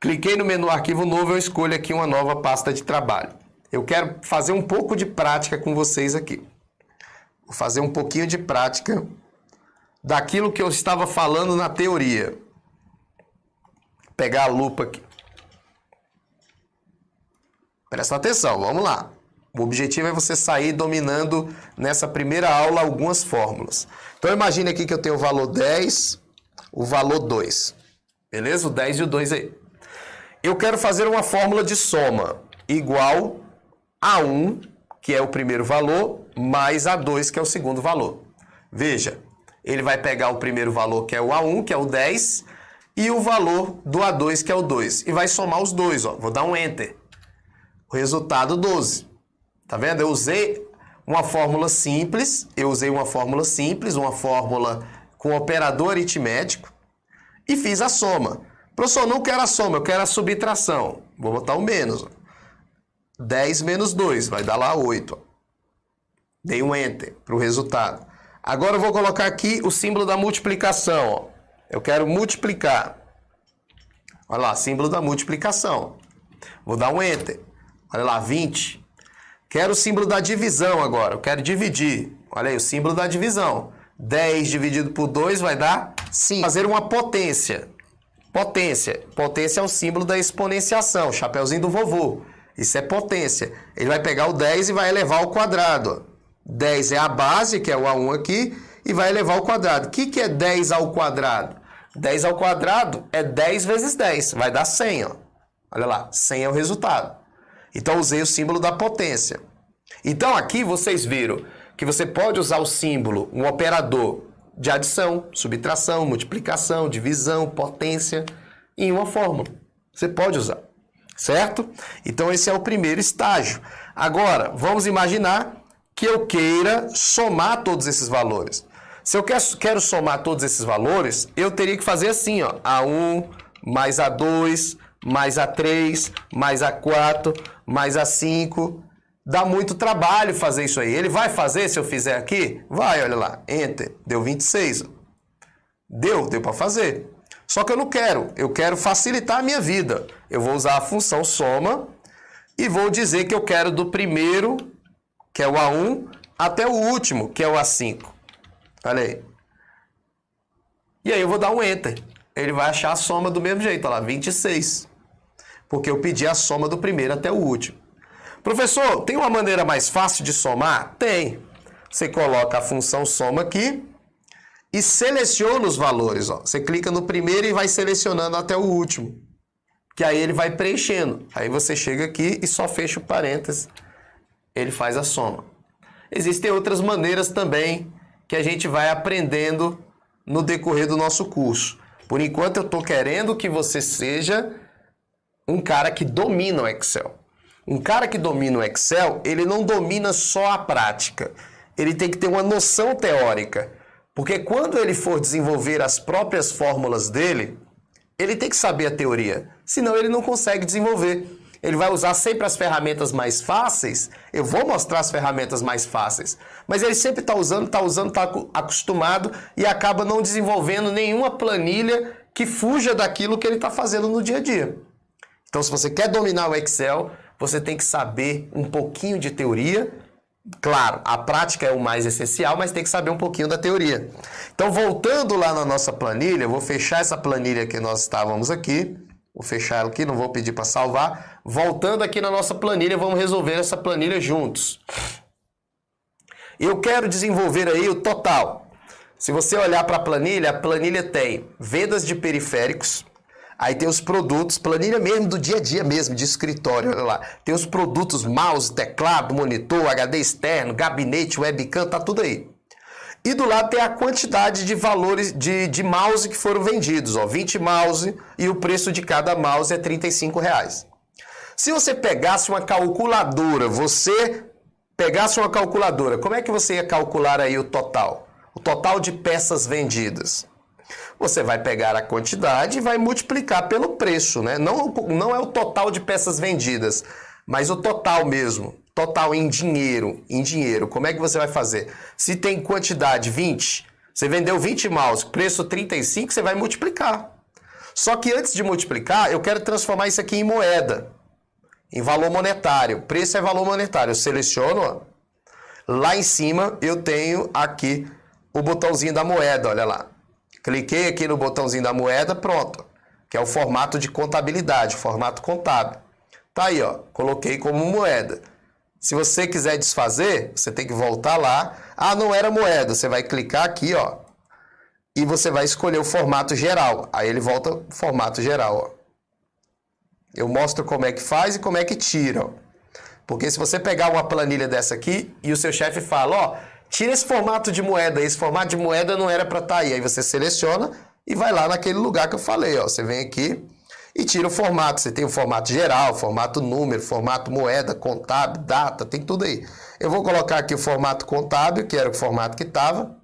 S1: Cliquei no menu arquivo novo, eu escolho aqui uma nova pasta de trabalho. Eu quero fazer um pouco de prática com vocês aqui. Vou fazer um pouquinho de prática daquilo que eu estava falando na teoria. Vou pegar a lupa aqui. Presta atenção, vamos lá. O objetivo é você sair dominando nessa primeira aula algumas fórmulas. Então imagine aqui que eu tenho o valor 10, o valor 2. Beleza? O 10 e o 2 aí. Eu quero fazer uma fórmula de soma igual a 1, que é o primeiro valor, mais a 2, que é o segundo valor. Veja, ele vai pegar o primeiro valor, que é o A1, que é o 10, e o valor do A2, que é o 2. E vai somar os dois, ó. Vou dar um Enter. O resultado, 12. Tá vendo? Eu usei uma fórmula simples, uma fórmula com operador aritmético, e fiz a soma. Professor, não quero a soma, eu quero a subtração. Vou botar o menos. 10 menos 2, vai dar lá 8. Dei um Enter para o resultado. Agora eu vou colocar aqui o símbolo da multiplicação. Ó. Eu quero multiplicar. Olha lá, símbolo da multiplicação. Vou dar um Enter. Olha lá, 20. Quero o símbolo da divisão agora. Eu quero dividir. Olha aí, o símbolo da divisão. 10 dividido por 2 vai dar 5. Fazer uma potência. Potência. Potência é o símbolo da exponenciação. Chapeuzinho do vovô. Isso é potência. Ele vai pegar o 10 e vai elevar ao quadrado. 10 é a base, que é o A1 aqui, e vai elevar ao quadrado. O que é 10 ao quadrado? 10 ao quadrado é 10 vezes 10. Vai dar 100, ó. Olha lá, 100 é o resultado. Então, usei o símbolo da potência. Então, aqui vocês viram que você pode usar o símbolo, um operador de adição, subtração, multiplicação, divisão, potência, em uma fórmula. Você pode usar, certo? Então, esse é o primeiro estágio. Agora, vamos imaginar que eu queira somar todos esses valores. Se eu quero somar todos esses valores, eu teria que fazer assim, ó, A1 mais A2 mais A3 mais A4 mais A5. Dá muito trabalho fazer isso aí. Ele vai fazer se eu fizer aqui? Vai, olha lá, Enter, deu 26. Deu para fazer. Só que eu não quero, eu quero facilitar a minha vida. Eu vou usar a função soma e vou dizer que eu quero do primeiro, que é o A1, até o último, que é o A5. Olha aí. E aí eu vou dar um Enter. Ele vai achar a soma do mesmo jeito, olha lá, 26. Porque eu pedi a soma do primeiro até o último. Professor, tem uma maneira mais fácil de somar? Tem. Você coloca a função soma aqui e seleciona os valores. Ó. Você clica no primeiro e vai selecionando até o último. Que aí ele vai preenchendo. Aí você chega aqui e só fecha o parênteses. Ele faz a soma. Existem outras maneiras também que a gente vai aprendendo no decorrer do nosso curso. Por enquanto eu estou querendo que você seja um cara que domina o Excel. Um cara que domina o Excel, ele não domina só a prática. Ele tem que ter uma noção teórica. Porque quando ele for desenvolver as próprias fórmulas dele, ele tem que saber a teoria. Senão ele não consegue desenvolver. Ele vai usar sempre as ferramentas mais fáceis. Eu vou mostrar as ferramentas mais fáceis. Mas ele sempre está acostumado e acaba não desenvolvendo nenhuma planilha que fuja daquilo que ele está fazendo no dia a dia. Então, se você quer dominar o Excel, você tem que saber um pouquinho de teoria. Claro, a prática é o mais essencial, mas tem que saber um pouquinho da teoria. Então, voltando lá na nossa planilha, eu vou fechar essa planilha que nós estávamos aqui. Vou fechar ela aqui, não vou pedir para salvar. Voltando aqui na nossa planilha, vamos resolver essa planilha juntos. Eu quero desenvolver aí o total. Se você olhar para a planilha tem vendas de periféricos, aí tem os produtos, planilha mesmo do dia a dia mesmo, de escritório, olha lá. Tem os produtos, mouse, teclado, monitor, HD externo, gabinete, webcam, tá tudo aí. E do lado tem a quantidade de valores de mouse que foram vendidos, ó, 20 mouse e o preço de cada mouse é R$35. Se você pegasse uma calculadora, como é que você ia calcular aí o total? O total de peças vendidas. Você vai pegar a quantidade e vai multiplicar pelo preço, né? Não é o total de peças vendidas, mas o total mesmo. Total em dinheiro. Como é que você vai fazer? Se tem quantidade 20, você vendeu 20 mouse, preço 35, você vai multiplicar. Só que antes de multiplicar, eu quero transformar isso aqui em moeda, em valor monetário. Preço é valor monetário. Eu seleciono, ó. Lá em cima eu tenho aqui o botãozinho da moeda, olha lá. Cliquei aqui no botãozinho da moeda, pronto. Que é o formato de contabilidade, formato contábil. Tá aí, ó. Coloquei como moeda. Se você quiser desfazer, você tem que voltar lá. Ah, não era moeda. Você vai clicar aqui, ó. E você vai escolher o formato geral. Aí ele volta o formato geral, ó. Eu mostro como é que faz e como é que tira, ó. Porque se você pegar uma planilha dessa aqui e o seu chefe fala, ó, tira esse formato de moeda. Esse formato de moeda não era para estar aí. Aí você seleciona e vai lá naquele lugar que eu falei, ó. Você vem aqui e tira o formato. Você tem o formato geral, formato número, formato moeda, contábil, data, tem tudo aí. Eu vou colocar aqui o formato contábil, que era o formato que estava.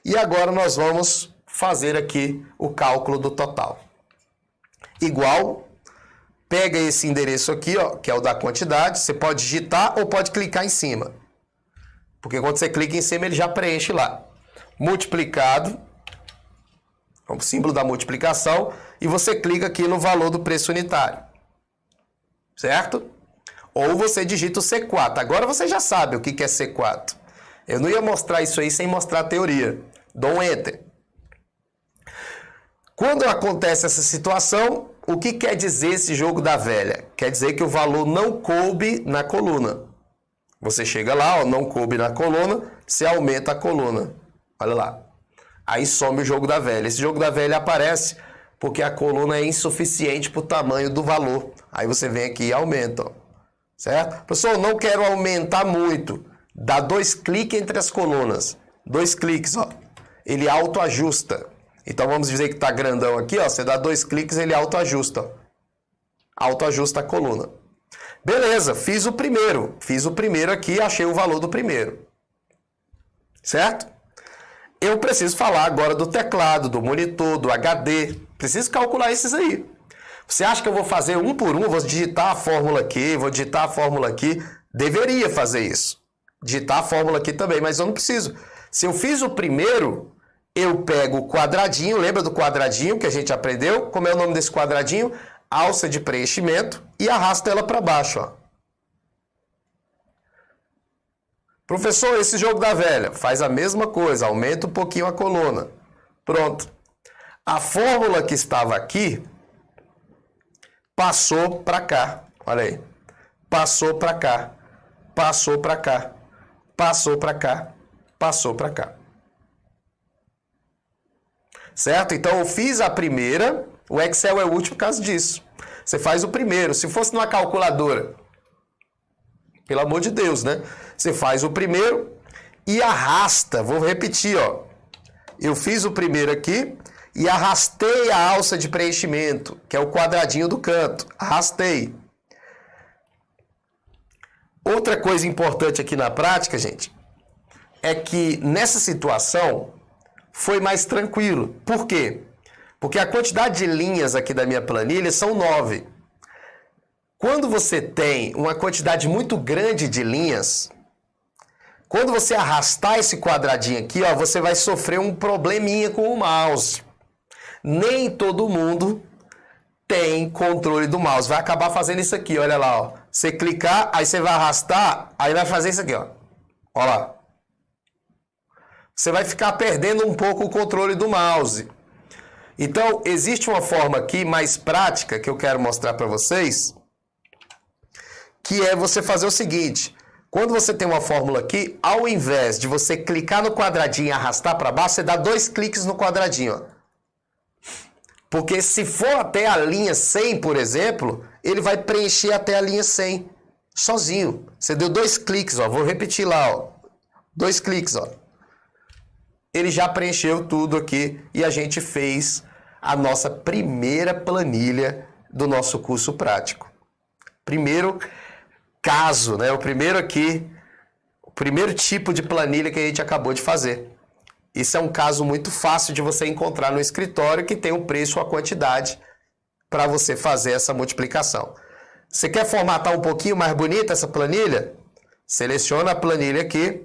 S1: E agora nós vamos fazer aqui o cálculo do total. Igual, pega esse endereço aqui, ó, que é o da quantidade. Você pode digitar ou pode clicar em cima. Porque quando você clica em cima, ele já preenche lá. Multiplicado, o símbolo da multiplicação, e você clica aqui no valor do preço unitário. Certo? Ou você digita o C4. Agora você já sabe o que é C4. Eu não ia mostrar isso aí sem mostrar a teoria. Dou um Enter. Quando acontece essa situação, o que quer dizer esse jogo da velha? Quer dizer que o valor não coube na coluna. Você chega lá, ó, não coube na coluna, você aumenta a coluna. Olha lá. Aí some o jogo da velha. Esse jogo da velha aparece porque a coluna é insuficiente para o tamanho do valor. Aí você vem aqui e aumenta, ó. Certo? Pessoal, não quero aumentar muito. Dá 2 cliques entre as colunas. 2 cliques, ó. Ele autoajusta. Então vamos dizer que está grandão aqui, ó. Você dá 2 cliques, ele autoajusta. Ó. Autoajusta a coluna. Beleza, fiz o primeiro. Fiz o primeiro aqui e achei o valor do primeiro. Certo? Eu preciso falar agora do teclado, do monitor, do HD. Preciso calcular esses aí. Você acha que eu vou fazer um por um? Vou digitar a fórmula aqui, vou digitar a fórmula aqui. Deveria fazer isso. Digitar a fórmula aqui também, mas eu não preciso. Se eu fiz o primeiro, eu pego o quadradinho. Lembra do quadradinho que a gente aprendeu? Como é o nome desse quadradinho? Alça de preenchimento. E arrasto ela para baixo, ó. Professor, esse jogo da velha faz a mesma coisa, aumenta um pouquinho a coluna. Pronto. A fórmula que estava aqui passou para cá. Olha aí. Passou para cá. Passou para cá. Passou para cá. Passou para cá. Certo? Então eu fiz a primeira. O Excel é útil por causa disso. Você faz o primeiro. Se fosse numa calculadora, pelo amor de Deus, né? Você faz o primeiro e arrasta. Vou repetir, ó. Eu fiz o primeiro aqui e arrastei a alça de preenchimento, que é o quadradinho do canto. Arrastei. Outra coisa importante aqui na prática, gente, é que nessa situação foi mais tranquilo. Por quê? Porque a quantidade de linhas aqui da minha planilha são 9. Quando você tem uma quantidade muito grande de linhas, quando você arrastar esse quadradinho aqui, ó, você vai sofrer um probleminha com o mouse. Nem todo mundo tem controle do mouse. Vai acabar fazendo isso aqui, olha lá, ó. Você clicar, aí você vai arrastar, aí vai fazer isso aqui, ó. Olha lá. Você vai ficar perdendo um pouco o controle do mouse. Então, existe uma forma aqui mais prática que eu quero mostrar para vocês, que é você fazer o seguinte: quando você tem uma fórmula aqui, ao invés de você clicar no quadradinho e arrastar para baixo, você dá 2 cliques no quadradinho, ó. Porque se for até a linha 100, por exemplo, ele vai preencher até a linha 100 sozinho. Você deu 2 cliques, ó. Vou repetir lá, ó. 2 cliques, ó. Ele já preencheu tudo aqui e a gente fez a nossa primeira planilha do nosso curso prático. Primeiro caso, né? O primeiro tipo de planilha que a gente acabou de fazer. Isso é um caso muito fácil de você encontrar no escritório, que tem um preço ou a quantidade para você fazer essa multiplicação. Você quer formatar um pouquinho mais bonita essa planilha? Seleciona a planilha aqui.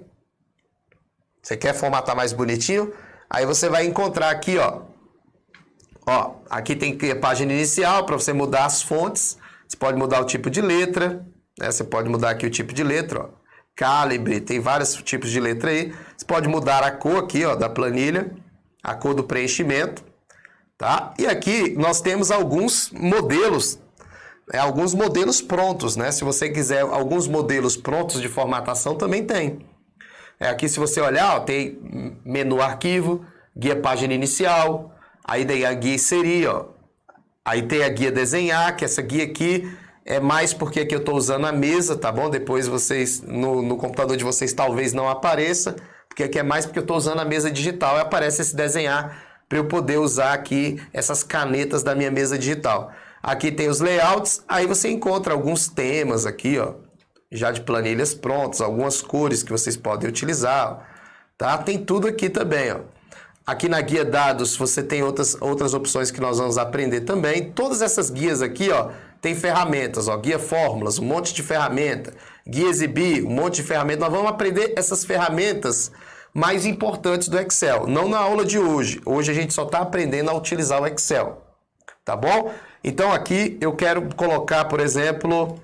S1: Você quer formatar mais bonitinho? Aí você vai encontrar aqui, ó. Ó, aqui tem a página inicial para você mudar as fontes. Você pode mudar o tipo de letra, né? Você pode mudar aqui o tipo de letra, ó. Calibre, tem vários tipos de letra aí. Você pode mudar a cor aqui, ó, da planilha, a cor do preenchimento, tá? E aqui nós temos alguns modelos, alguns modelos prontos, né? Se você quiser alguns modelos prontos de formatação, também tem. Aqui, se você olhar, ó, tem menu arquivo, guia página inicial, aí tem a guia inserir, ó. Aí tem a guia desenhar, que essa guia aqui é mais porque aqui eu estou usando a mesa, tá bom? Depois vocês, no computador de vocês talvez não apareça, porque aqui é mais porque eu estou usando a mesa digital e aparece esse desenhar para eu poder usar aqui essas canetas da minha mesa digital. Aqui tem os layouts, aí você encontra alguns temas aqui, ó, já de planilhas prontas, algumas cores que vocês podem utilizar, tá? Tem tudo aqui também, ó. Aqui na guia dados você tem outras opções que nós vamos aprender também. Todas essas guias aqui, ó, tem ferramentas, ó, guia fórmulas, um monte de ferramenta, guia exibir, um monte de ferramentas. Nós vamos aprender essas ferramentas mais importantes do Excel, não na aula de hoje. Hoje a gente só está aprendendo a utilizar o Excel, tá bom? Então aqui eu quero colocar, por exemplo,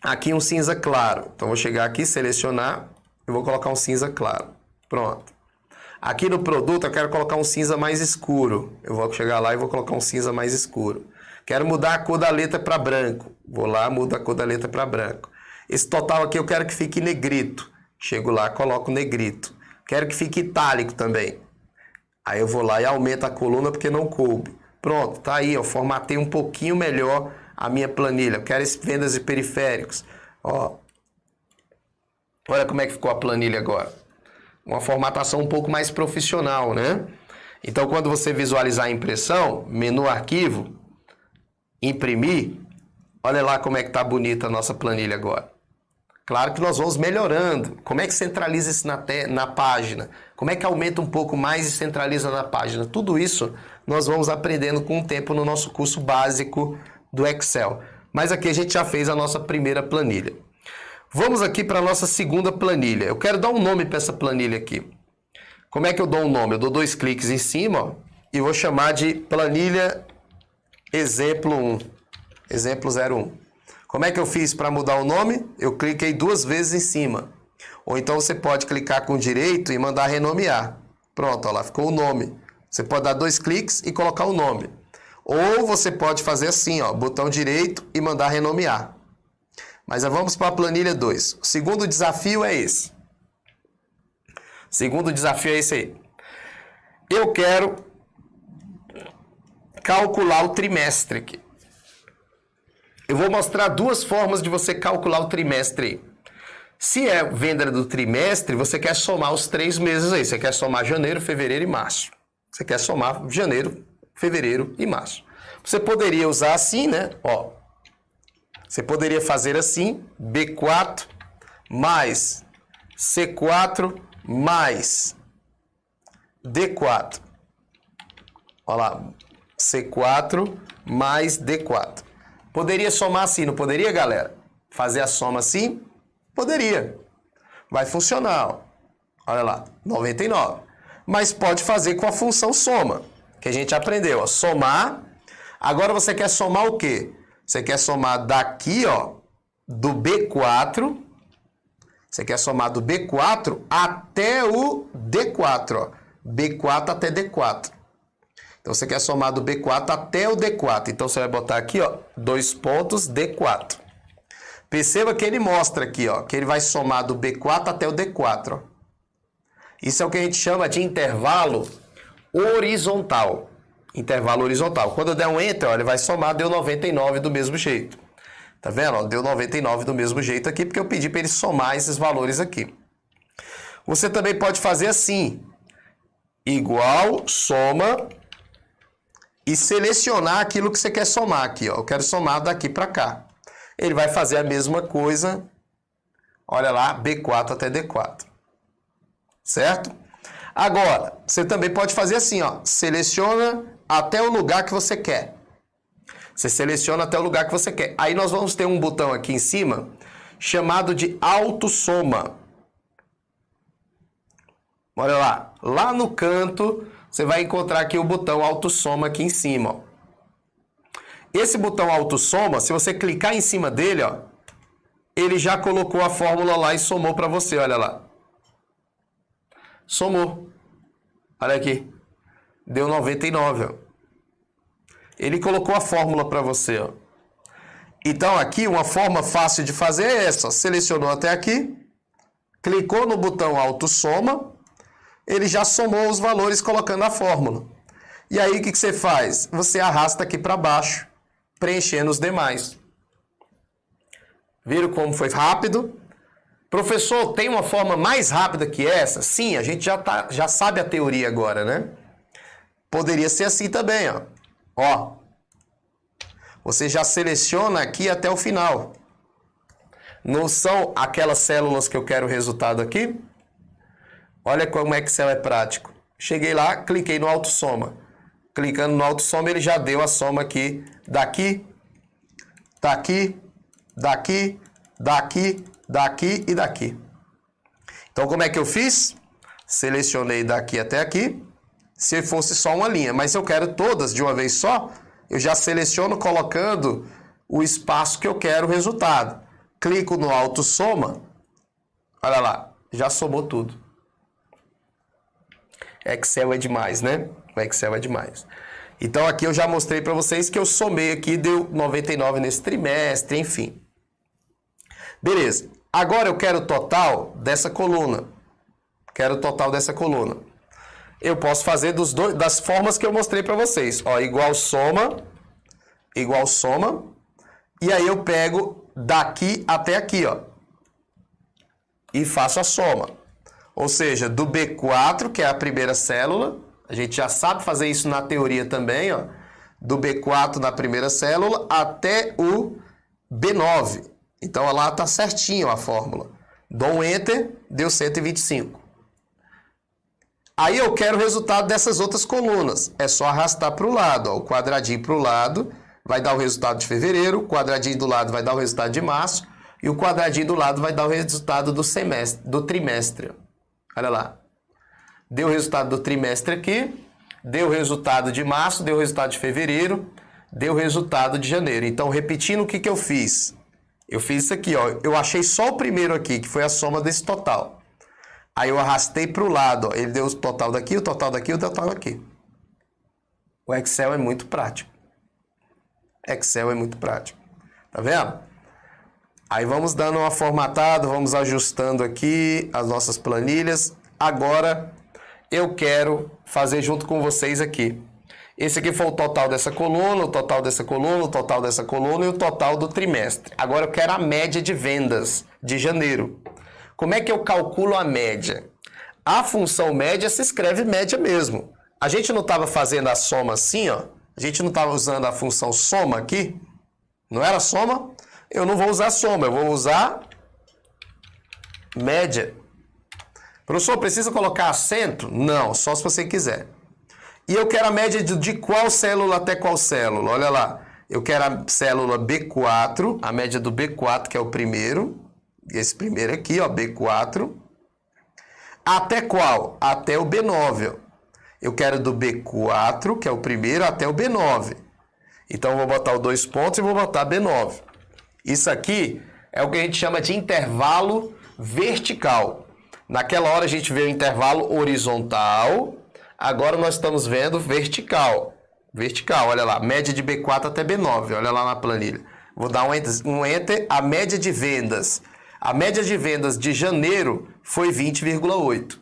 S1: aqui um cinza claro. Então vou chegar aqui, selecionar e vou colocar um cinza claro. Pronto. Aqui no produto eu quero colocar um cinza mais escuro. Eu vou chegar lá e vou colocar um cinza mais escuro. Quero mudar a cor da letra para branco. Vou lá, mudo a cor da letra para branco. Esse total aqui eu quero que fique negrito. Chego lá, coloco negrito. Quero que fique itálico também. Aí eu vou lá e aumento a coluna porque não coube. Pronto, tá aí, eu formatei um pouquinho melhor a minha planilha. Eu quero vendas e periféricos. Ó. Olha como é que ficou a planilha agora. Uma formatação um pouco mais profissional, né? Então, quando você visualizar a impressão, menu arquivo, imprimir, olha lá como é que tá bonita a nossa planilha agora. Claro que nós vamos melhorando. Como é que centraliza isso na página? Como é que aumenta um pouco mais e centraliza na página? Tudo isso nós vamos aprendendo com o tempo no nosso curso básico do Excel. Mas aqui a gente já fez a nossa primeira planilha. Vamos aqui para a nossa segunda planilha. Eu quero dar um nome para essa planilha aqui. Como é que eu dou um nome? Eu dou 2 cliques em cima, ó, e vou chamar de planilha exemplo 1. Exemplo 01. Como é que eu fiz para mudar o nome? Eu cliquei 2 vezes em cima. Ou então você pode clicar com o direito e mandar renomear. Pronto, ó lá, ficou o nome. Você pode dar 2 cliques e colocar o nome. Ou você pode fazer assim, ó, botão direito e mandar renomear. Mas vamos para a planilha 2. O segundo desafio é esse. Segundo desafio é esse aí. Eu quero calcular o trimestre aqui. Eu vou mostrar 2 formas de você calcular o trimestre. Se é venda do trimestre, você quer somar os 3 meses aí. Você quer somar janeiro, fevereiro e março. Você quer somar janeiro, fevereiro e março. Você poderia usar assim, né? Ó. Você poderia fazer assim, B4 mais C4 mais D4. Olha lá, C4 mais D4. Poderia somar assim, não poderia, galera? Fazer a soma assim? Poderia. Vai funcionar, ó. Olha lá, 99. Mas pode fazer com a função soma, que a gente aprendeu, ó. Somar. Agora você quer somar o quê? Você quer somar daqui, ó, do B4. Você quer somar do B4 até o D4, ó. B4 até D4. Então, você quer somar do B4 até o D4. Então, você vai botar aqui, ó, 2 pontos, D4. Perceba que ele mostra aqui, ó, que ele vai somar do B4 até o D4, ó. Isso é o que a gente chama de intervalo horizontal. Intervalo horizontal. Quando eu der um Enter, ó, ele vai somar, deu 99 do mesmo jeito. Tá vendo? Ó, deu 99 do mesmo jeito aqui, porque eu pedi para ele somar esses valores aqui. Você também pode fazer assim. Igual, soma, e selecionar aquilo que você quer somar aqui, ó. Eu quero somar daqui para cá. Ele vai fazer a mesma coisa, olha lá, B4 até D4. Certo? Agora, você também pode fazer assim, ó. Seleciona até o lugar que você quer. Você seleciona até o lugar que você quer. Aí nós vamos ter um botão aqui em cima chamado de autossoma. Olha lá. Lá no canto, você vai encontrar aqui o botão autossoma aqui em cima, ó. Esse botão autossoma, se você clicar em cima dele, ó, ele já colocou a fórmula lá e somou para você, olha lá. Somou. Olha aqui. Deu 99, ó. Ele colocou a fórmula para você, ó. Então, aqui, uma forma fácil de fazer é essa. Selecionou até aqui, clicou no botão autossoma, ele já somou os valores colocando a fórmula. E aí, o que você faz? Você arrasta aqui para baixo, preenchendo os demais. Viram como foi rápido? Professor, tem uma forma mais rápida que essa? Sim, a gente já sabe a teoria agora, né? Poderia ser assim também, ó. Ó, você já seleciona aqui até o final. Não são aquelas células que eu quero o resultado aqui? Olha como é que Excel é prático. Cheguei lá, cliquei no autossoma. Clicando no autossoma, ele já deu a soma aqui, daqui, daqui, daqui, daqui, daqui e daqui. Então, como é que eu fiz? Selecionei daqui até aqui, se fosse só uma linha. Mas se eu quero todas de uma vez só, eu já seleciono colocando o espaço que eu quero o resultado. Clico no autossoma, olha lá, já somou tudo. Excel é demais, né? O Excel é demais. Então aqui eu já mostrei para vocês que eu somei aqui, deu 99 nesse trimestre, enfim. Beleza. Agora eu quero o total dessa coluna. Quero o total dessa coluna. Eu posso fazer das formas que eu mostrei para vocês. Ó, igual soma. E aí eu pego daqui até aqui, ó. E faço a soma. Ou seja, do B4, que é a primeira célula, a gente já sabe fazer isso na teoria também, ó. Do B4 na primeira célula até o B9. Então, lá está certinho a fórmula. Dou um Enter, deu 125. Aí eu quero o resultado dessas outras colunas. É só arrastar para o lado. Ó. O quadradinho para o lado vai dar o resultado de fevereiro, o quadradinho do lado vai dar o resultado de março e o quadradinho do lado vai dar o resultado do trimestre. Olha lá. Deu o resultado do trimestre aqui, deu o resultado de março, deu o resultado de fevereiro, deu o resultado de janeiro. Então, repetindo o que eu fiz. Eu fiz isso aqui, ó. Eu achei só o primeiro aqui, que foi a soma desse total. Aí eu arrastei para o lado, ó. Ele deu o total daqui, o total daqui, o total daqui. O Excel é muito prático. Excel é muito prático. Tá vendo? Aí vamos dando uma formatada, vamos ajustando aqui as nossas planilhas. Agora eu quero fazer junto com vocês aqui. Esse aqui foi o total dessa coluna, o total dessa coluna, o total dessa coluna e o total do trimestre. Agora eu quero a média de vendas de janeiro. Como é que eu calculo a média? A função média se escreve média mesmo. A gente não estava fazendo a soma assim, ó. A gente não estava usando a função soma aqui? Não era soma? Eu não vou usar soma, eu vou usar média. Professor, precisa colocar acento? Não, só se você quiser. E eu quero a média de qual célula até qual célula? Olha lá, eu quero a célula B4, a média do B4, que é o primeiro. Esse primeiro aqui, ó, B4. Até qual? Até o B9, ó. Eu quero do B4, que é o primeiro, até o B9. Então, eu vou botar os 2 pontos e vou botar B9. Isso aqui é o que a gente chama de intervalo vertical. Naquela hora a gente vê o intervalo horizontal, agora nós estamos vendo vertical. Vertical, olha lá, média de B4 até B9, olha lá na planilha. Vou dar um Enter, a média de vendas. A média de vendas de janeiro foi 20,8.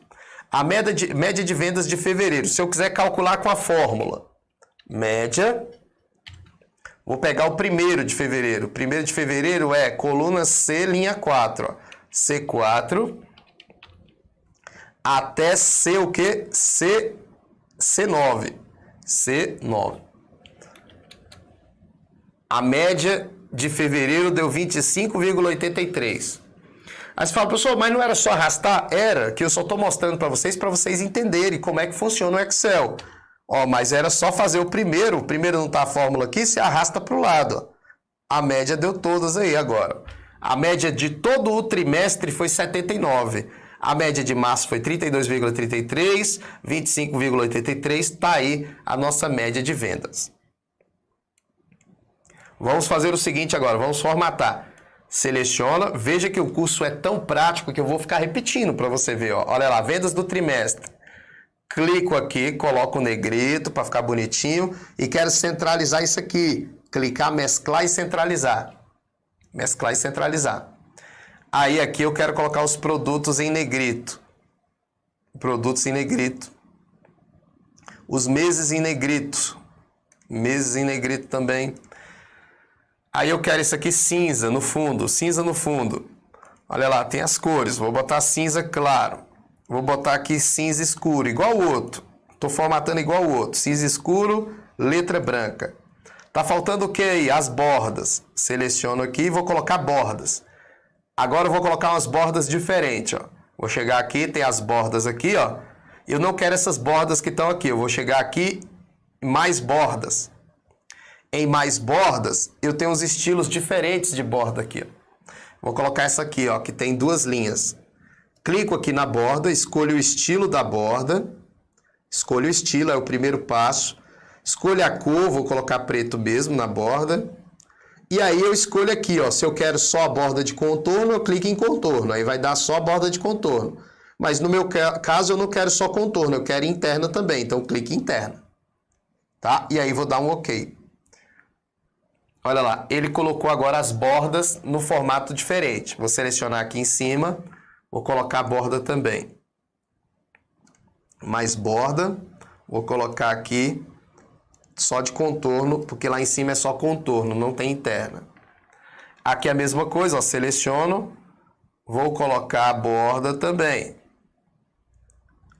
S1: A média de vendas de fevereiro, se eu quiser calcular com a fórmula, média, vou pegar o primeiro de fevereiro. O primeiro de fevereiro é coluna C, linha 4. Ó. C4 até C o quê? C9. C9. A média de fevereiro deu 25,83. Aí você fala, professor, mas não era só arrastar? Era, que eu só estou mostrando para vocês entenderem como é que funciona o Excel. Ó, mas era só fazer o primeiro não está a fórmula aqui, se arrasta para o lado. Ó. A média deu todas aí agora. A média de todo o trimestre foi 79. A média de março foi 32,33, 25,83, está aí a nossa média de vendas. Vamos fazer o seguinte agora, vamos formatar. Seleciona, veja que o curso é tão prático que eu vou ficar repetindo para você ver. Ó. Olha lá, vendas do trimestre. Clico aqui, coloco o negrito para ficar bonitinho e quero centralizar isso aqui. Clicar, mesclar e centralizar. Mesclar e centralizar. Aí aqui eu quero colocar os produtos em negrito. Produtos em negrito. Os meses em negrito. Meses em negrito também. Aí eu quero isso aqui cinza no fundo. Cinza no fundo. Olha lá, tem as cores. Vou botar cinza claro. Vou botar aqui cinza escuro, igual o outro. Estou formatando igual o outro. Cinza escuro, letra branca. Tá faltando o que aí? As bordas. Seleciono aqui e vou colocar bordas. Agora eu vou colocar umas bordas diferentes, ó. Vou chegar aqui, tem as bordas aqui, ó. Eu não quero essas bordas que estão aqui. Eu vou chegar aqui, mais bordas. Em mais bordas, eu tenho uns estilos diferentes de borda aqui, ó. Vou colocar essa aqui, ó, que tem duas linhas. Clico aqui na borda, escolho o estilo da borda. Escolho o estilo, é o primeiro passo. Escolho a cor, vou colocar preto mesmo na borda. E aí eu escolho aqui, ó, se eu quero só a borda de contorno, eu clico em contorno. Aí vai dar só a borda de contorno. Mas no meu caso eu não quero só contorno, eu quero interna também. Então clique em interna. Tá? E aí vou dar um OK. Olha lá, ele colocou agora as bordas no formato diferente. Vou selecionar aqui em cima, vou colocar a borda também. Mais borda, vou colocar aqui só de contorno, porque lá em cima é só contorno, não tem interna. Aqui é a mesma coisa, ó, seleciono, vou colocar a borda também.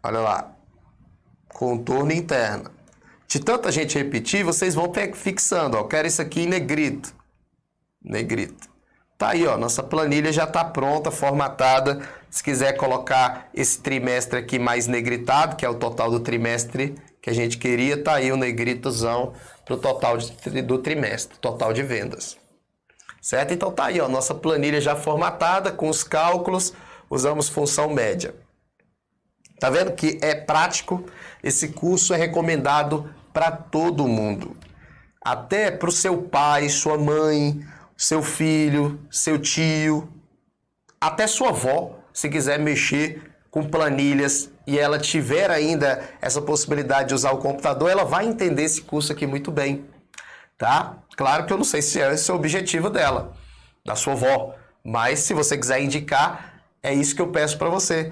S1: Olha lá, contorno e interna. De tanta gente repetir, vocês vão fixando, ó, eu quero isso aqui em negrito. Negrito. Tá aí, ó, nossa planilha já tá pronta, formatada. Se quiser colocar esse trimestre aqui mais negritado, que é o total do trimestre que a gente queria, tá aí o negritozão pro total do trimestre, total de vendas. Certo? Então tá aí, ó, nossa planilha já formatada com os cálculos, usamos função média. Tá vendo que é prático? Esse curso é recomendado para todo mundo. Até para o seu pai, sua mãe, seu filho, seu tio, até sua avó, se quiser mexer com planilhas e ela tiver ainda essa possibilidade de usar o computador, ela vai entender esse curso aqui muito bem, tá? Claro que eu não sei se esse é o objetivo dela, da sua avó, mas se você quiser indicar, é isso que eu peço para você.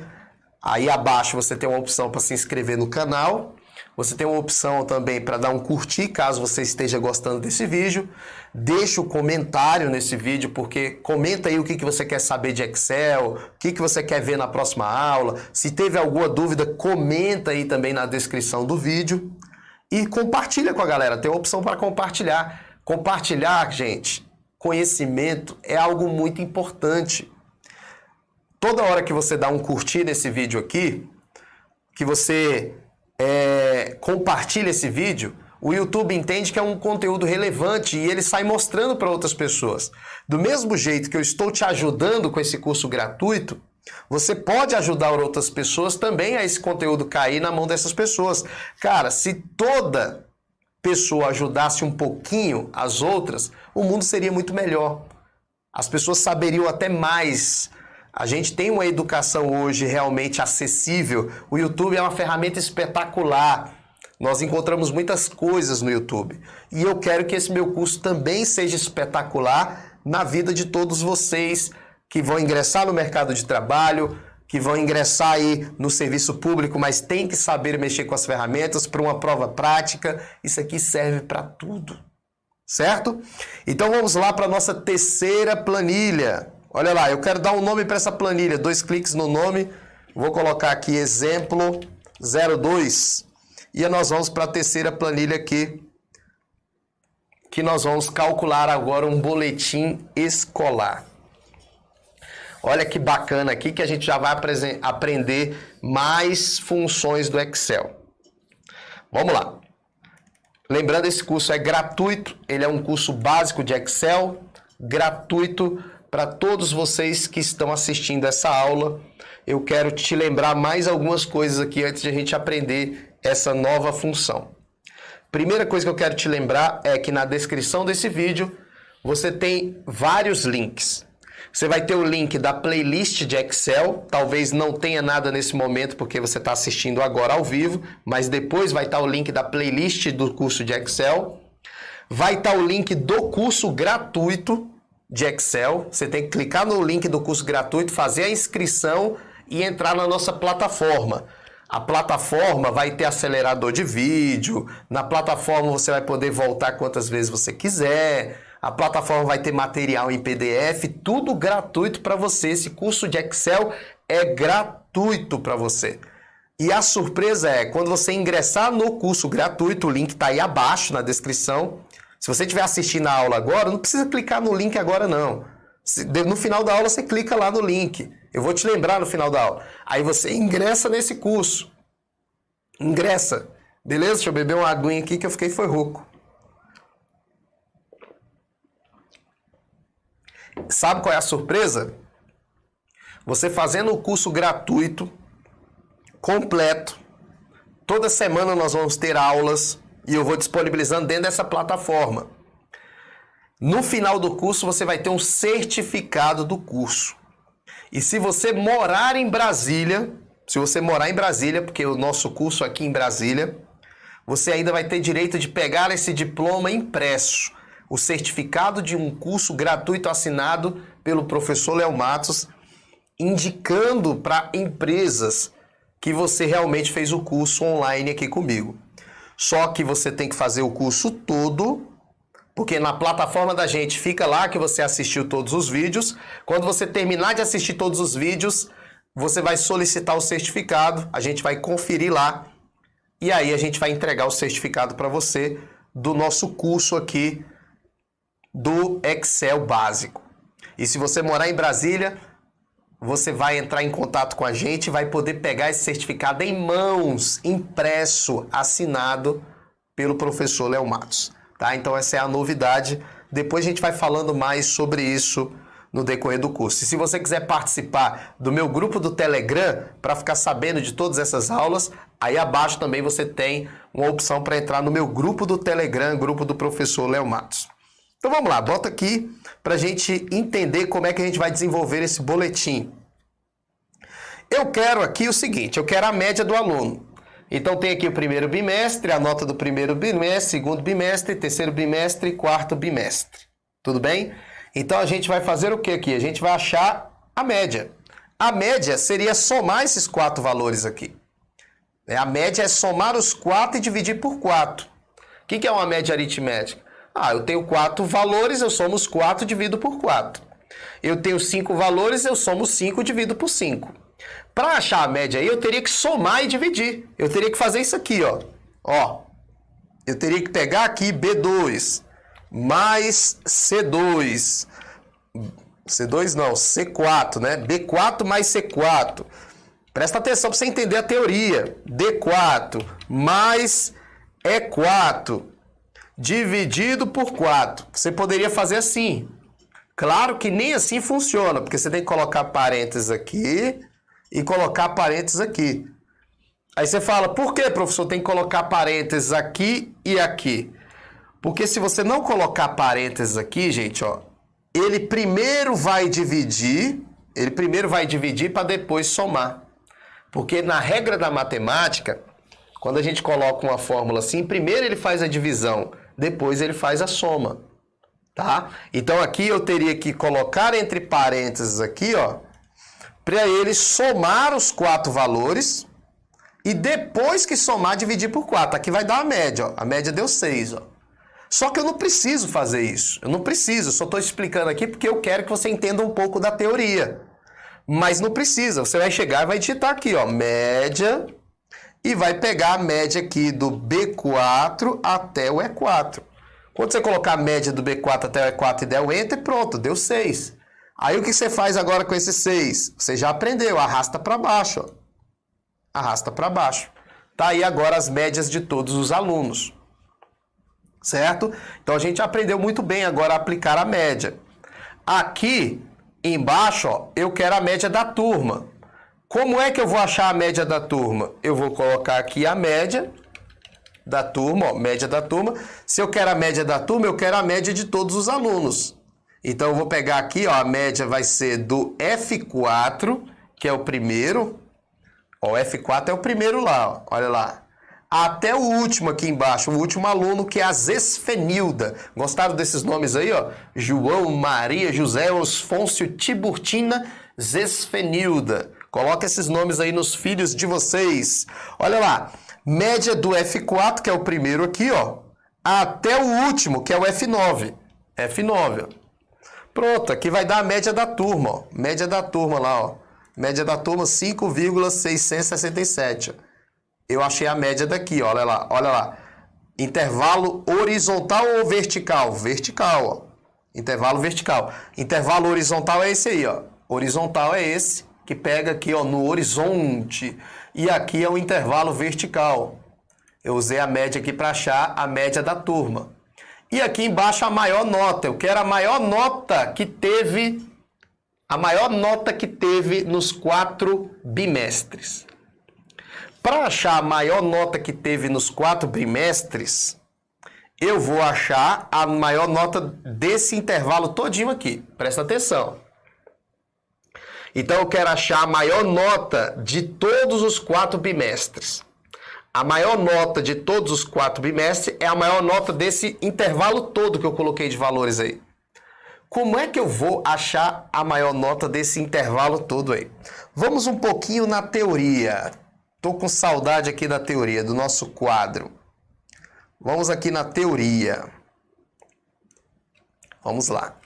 S1: Aí abaixo você tem uma opção para se inscrever no canal. Você tem uma opção também para dar um curtir, caso você esteja gostando desse vídeo. Deixa o comentário nesse vídeo, porque comenta aí o que você quer saber de Excel, o que você quer ver na próxima aula. Se teve alguma dúvida, comenta aí também na descrição do vídeo. E compartilha com a galera, tem uma opção para compartilhar. Compartilhar, gente, conhecimento é algo muito importante. Toda hora que você dá um curtir nesse vídeo aqui, que você compartilha esse vídeo, o YouTube entende que é um conteúdo relevante e ele sai mostrando para outras pessoas. Do mesmo jeito que eu estou te ajudando com esse curso gratuito, você pode ajudar outras pessoas também a esse conteúdo cair na mão dessas pessoas. Cara, se toda pessoa ajudasse um pouquinho as outras, o mundo seria muito melhor. As pessoas saberiam até mais. A gente tem uma educação hoje realmente acessível. O YouTube é uma ferramenta espetacular. Nós encontramos muitas coisas no YouTube. E eu quero que esse meu curso também seja espetacular na vida de todos vocês que vão ingressar no mercado de trabalho, que vão ingressar aí no serviço público, mas tem que saber mexer com as ferramentas para uma prova prática. Isso aqui serve para tudo, certo? Então vamos lá para a nossa terceira planilha. Olha lá, eu quero dar um nome para essa planilha, 2 cliques no nome, vou colocar aqui exemplo 02 e nós vamos para a terceira planilha aqui, que nós vamos calcular agora um boletim escolar. Olha que bacana aqui que a gente já vai aprender mais funções do Excel. Vamos lá. Lembrando, esse curso é gratuito, ele é um curso básico de Excel, gratuito. Para todos vocês que estão assistindo essa aula, eu quero te lembrar mais algumas coisas aqui antes de a gente aprender essa nova função. Primeira coisa que eu quero te lembrar é que na descrição desse vídeo você tem vários links. Você vai ter o link da playlist de Excel, talvez não tenha nada nesse momento porque você está assistindo agora ao vivo, mas depois vai estar o link da playlist do curso de Excel. Vai estar o link do curso gratuito de Excel. Você tem que clicar no link do curso gratuito, fazer a inscrição e entrar na nossa plataforma. A plataforma vai ter acelerador de vídeo, na plataforma você vai poder voltar quantas vezes você quiser, A plataforma vai ter material em PDF, tudo gratuito para você. Esse curso de Excel é gratuito para você. E a surpresa é, quando você ingressar no curso gratuito, o link está aí abaixo na descrição. Se você estiver assistindo a aula agora, não precisa clicar no link agora não. No final da aula você clica lá no link. Eu vou te lembrar no final da aula. Aí você ingressa nesse curso. Ingressa. Beleza? Deixa eu beber uma aguinha aqui que eu fiquei foi rouco. Sabe qual é a surpresa? Você fazendo o curso gratuito, completo, toda semana nós vamos ter aulas e eu vou disponibilizando dentro dessa plataforma. No final do curso você vai ter um certificado do curso. E se você morar em Brasília, porque o nosso curso aqui em Brasília, você ainda vai ter direito de pegar esse diploma impresso, o certificado de um curso gratuito assinado pelo professor Léo Matos, indicando para empresas que você realmente fez o curso online aqui comigo. Só que você tem que fazer o curso todo, porque na plataforma da gente fica lá que você assistiu todos os vídeos. Quando você terminar de assistir todos os vídeos, você vai solicitar o certificado, a gente vai conferir lá e aí a gente vai entregar o certificado para você do nosso curso aqui do Excel básico. E se você morar em Brasília, você vai entrar em contato com a gente e vai poder pegar esse certificado em mãos, impresso, assinado pelo professor Léo Matos. Tá? Então essa é a novidade. Depois a gente vai falando mais sobre isso no decorrer do curso. E se você quiser participar do meu grupo do Telegram, para ficar sabendo de todas essas aulas, aí abaixo também você tem uma opção para entrar no meu grupo do Telegram, grupo do professor Léo Matos. Então vamos lá, bota aqui para a gente entender como é que a gente vai desenvolver esse boletim. Eu quero aqui o seguinte, eu quero a média do aluno. Então tem aqui o primeiro bimestre, a nota do primeiro bimestre, segundo bimestre, terceiro bimestre e quarto bimestre. Tudo bem? Então a gente vai fazer o que aqui? A gente vai achar a média. A média seria somar esses 4 valores aqui. A média é somar os 4 e dividir por 4. O que é uma média aritmética? Eu tenho 4 valores, eu somo os 4 e divido por 4. Eu tenho 5 valores, eu somo 5 e divido por 5. Para achar a média aí, eu teria que somar e dividir. Eu teria que fazer isso aqui, ó. Eu teria que pegar aqui B2 mais C2. C2 não, C4, né? B4 mais C4. Presta atenção para você entender a teoria. D4 mais E4 dividido por 4. Você poderia fazer assim. Claro que nem assim funciona, porque você tem que colocar parênteses aqui e colocar parênteses aqui. Aí você fala, por que, professor, tem que colocar parênteses aqui e aqui? Porque se você não colocar parênteses aqui, gente, ó, ele primeiro vai dividir para depois somar. Porque na regra da matemática, quando a gente coloca uma fórmula assim, primeiro ele faz a divisão, depois ele faz a soma, tá? Então aqui eu teria que colocar entre parênteses aqui, ó, para ele somar os 4 valores e depois que somar, dividir por 4. Aqui vai dar a média, ó. A média deu 6, ó. Só que eu não preciso fazer isso. Eu não preciso, só estou explicando aqui porque eu quero que você entenda um pouco da teoria. Mas não precisa, você vai chegar e vai digitar aqui, ó, média, e vai pegar a média aqui do B4 até o E4. Quando você colocar a média do B4 até o E4 e der o Enter, pronto, deu 6. Aí o que você faz agora com esse 6? Você já aprendeu, arrasta para baixo, ó. Arrasta para baixo. Tá aí agora as médias de todos os alunos. Certo? Então a gente aprendeu muito bem agora a aplicar a média. Aqui embaixo, ó, eu quero a média da turma. Como é que eu vou achar a média da turma? Eu vou colocar aqui a média da turma, ó, média da turma. Se eu quero a média da turma, eu quero a média de todos os alunos. Então eu vou pegar aqui, ó, a média vai ser do F4, que é o primeiro. Ó, o F4 é o primeiro lá, ó, olha lá. Até o último aqui embaixo, o último aluno, que é a Zesfenilda. Gostaram desses nomes aí, ó? João, Maria, José, Osfôncio, Tiburtina, Zesfenilda. Coloca esses nomes aí nos filhos de vocês. Olha lá, média do F4, que é o primeiro aqui, ó, até o último, que é o F9. F9, ó. Pronto, aqui vai dar a média da turma, ó. Média da turma lá, ó. Média da turma 5,667. Ó. Eu achei a média daqui, ó. Olha lá, olha lá. Intervalo horizontal ou vertical? Vertical, ó. Intervalo vertical. Intervalo horizontal é esse aí, ó. Horizontal é esse que pega aqui, ó, no horizonte. E aqui é o intervalo vertical. Eu usei a média aqui para achar a média da turma. E aqui embaixo a maior nota. Eu quero a maior nota que teve, nos 4 bimestres. Para achar a maior nota que teve nos 4 bimestres, eu vou achar a maior nota desse intervalo todinho aqui. Presta atenção. Então eu quero achar a maior nota de todos os 4 bimestres. A maior nota de todos os 4 bimestres é a maior nota desse intervalo todo que eu coloquei de valores aí. Como é que eu vou achar a maior nota desse intervalo todo aí? Vamos um pouquinho na teoria. Tô com saudade aqui da teoria, do nosso quadro. Vamos aqui na teoria. Vamos lá.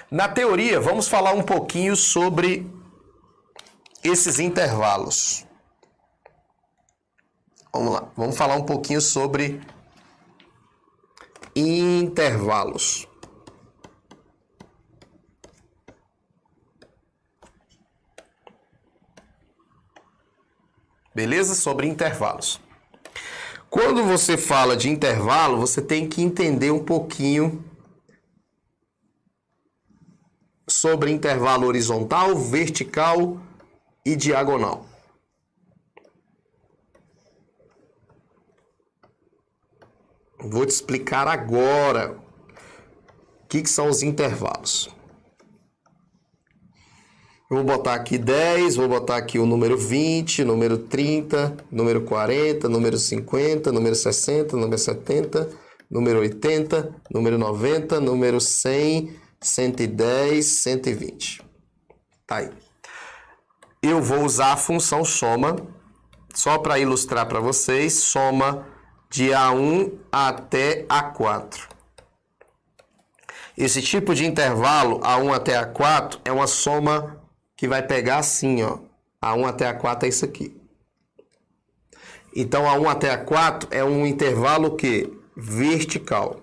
S1: Na teoria, vamos falar um pouquinho sobre esses intervalos. Vamos lá, vamos falar um pouquinho sobre intervalos. Beleza? Sobre intervalos. Quando você fala de intervalo, você tem que entender um pouquinho sobre intervalo horizontal, vertical e diagonal. Vou te explicar agora o que são os intervalos. Eu vou botar aqui 10, vou botar aqui o número 20, número 30, número 40, número 50, número 60, número 70, número 80, número 90, número 100, 110, 120. Tá aí. Eu vou usar a função soma, só para ilustrar para vocês, soma de A1 até A4. Esse tipo de intervalo, A1 até A4, é uma soma que vai pegar assim, ó. A1 até A4 é isso aqui. Então, A1 até A4 é um intervalo que? Vertical.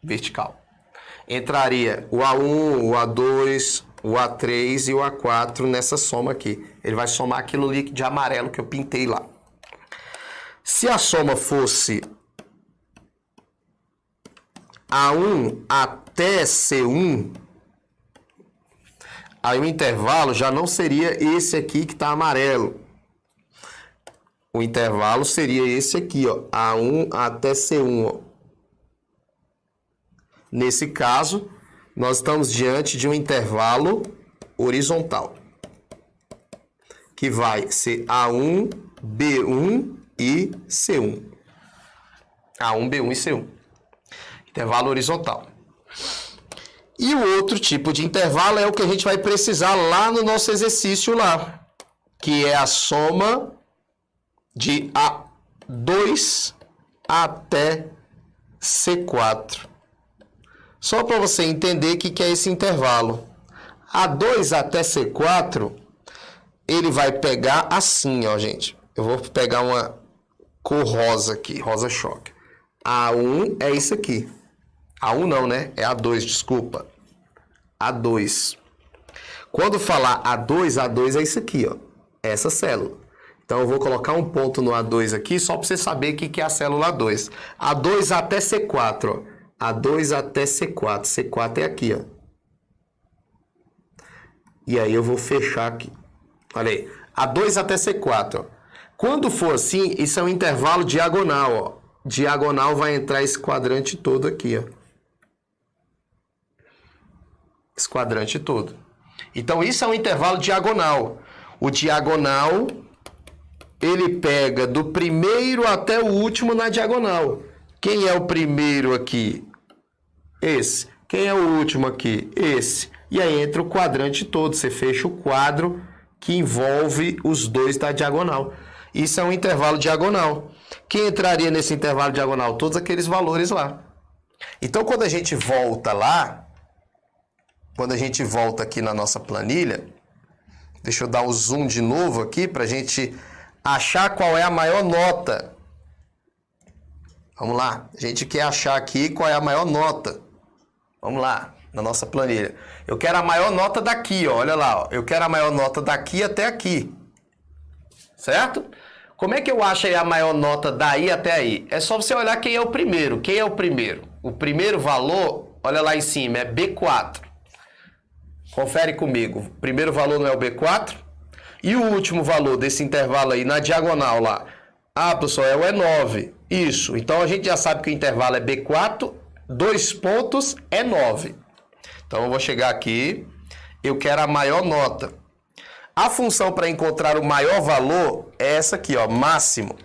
S1: Vertical. Entraria o A1, o A2, o A3 e o A4 nessa soma aqui. Ele vai somar aquilo ali de amarelo que eu pintei lá. Se a soma fosse A1 até C1, aí o intervalo já não seria esse aqui que está amarelo. O intervalo seria esse aqui, ó, A1 até C1. Ó. Nesse caso, nós estamos diante de um intervalo horizontal, que vai ser A1, B1 e C1. A1, B1 e C1. Intervalo horizontal. E o outro tipo de intervalo é o que a gente vai precisar lá no nosso exercício lá, que é a soma de A2 até C4. Só para você entender o que é esse intervalo. A2 até C4, ele vai pegar assim, ó, gente. Eu vou pegar uma cor rosa aqui, rosa choque. A1 é isso aqui. A1 não, né? É A2, desculpa. A2. Quando falar A2, A2 é isso aqui, ó. Essa célula. Então, eu vou colocar um ponto no A2 aqui, só para você saber o que é a célula A2. A2 até C4, ó. A2 até C4. C4 é aqui, ó. E aí, eu vou fechar aqui. Olha aí. A2 até C4, ó. Quando for assim, isso é um intervalo diagonal, ó. Diagonal vai entrar esse quadrante todo aqui, ó. Esse quadrante todo. Então, isso é um intervalo diagonal. O diagonal, ele pega do primeiro até o último na diagonal. Quem é o primeiro aqui? Esse. Quem é o último aqui? Esse. E aí entra o quadrante todo. Você fecha o quadro que envolve os dois da diagonal. Isso é um intervalo diagonal, que entraria nesse intervalo diagonal? Todos aqueles valores lá. Então, quando a gente volta lá, quando a gente volta aqui na nossa planilha, deixa eu dar o zoom de novo aqui para a gente achar qual é a maior nota. Vamos lá, a gente quer achar aqui qual é a maior nota. Vamos lá, na nossa planilha. Eu quero a maior nota daqui, ó, olha lá, ó. Eu quero a maior nota daqui até aqui. Certo? Como é que eu acho aí a maior nota daí até aí? É só você olhar quem é o primeiro. Quem é o primeiro? O primeiro valor, olha lá em cima, é B4. Confere comigo. O primeiro valor não é o B4? E o último valor desse intervalo aí, na diagonal lá? Ah, pessoal, é o E9. Isso. Então, a gente já sabe que o intervalo é B4, 2 pontos, E9. Então, eu vou chegar aqui. Eu quero a maior nota. A função para encontrar o maior valor é essa aqui, ó, máximo.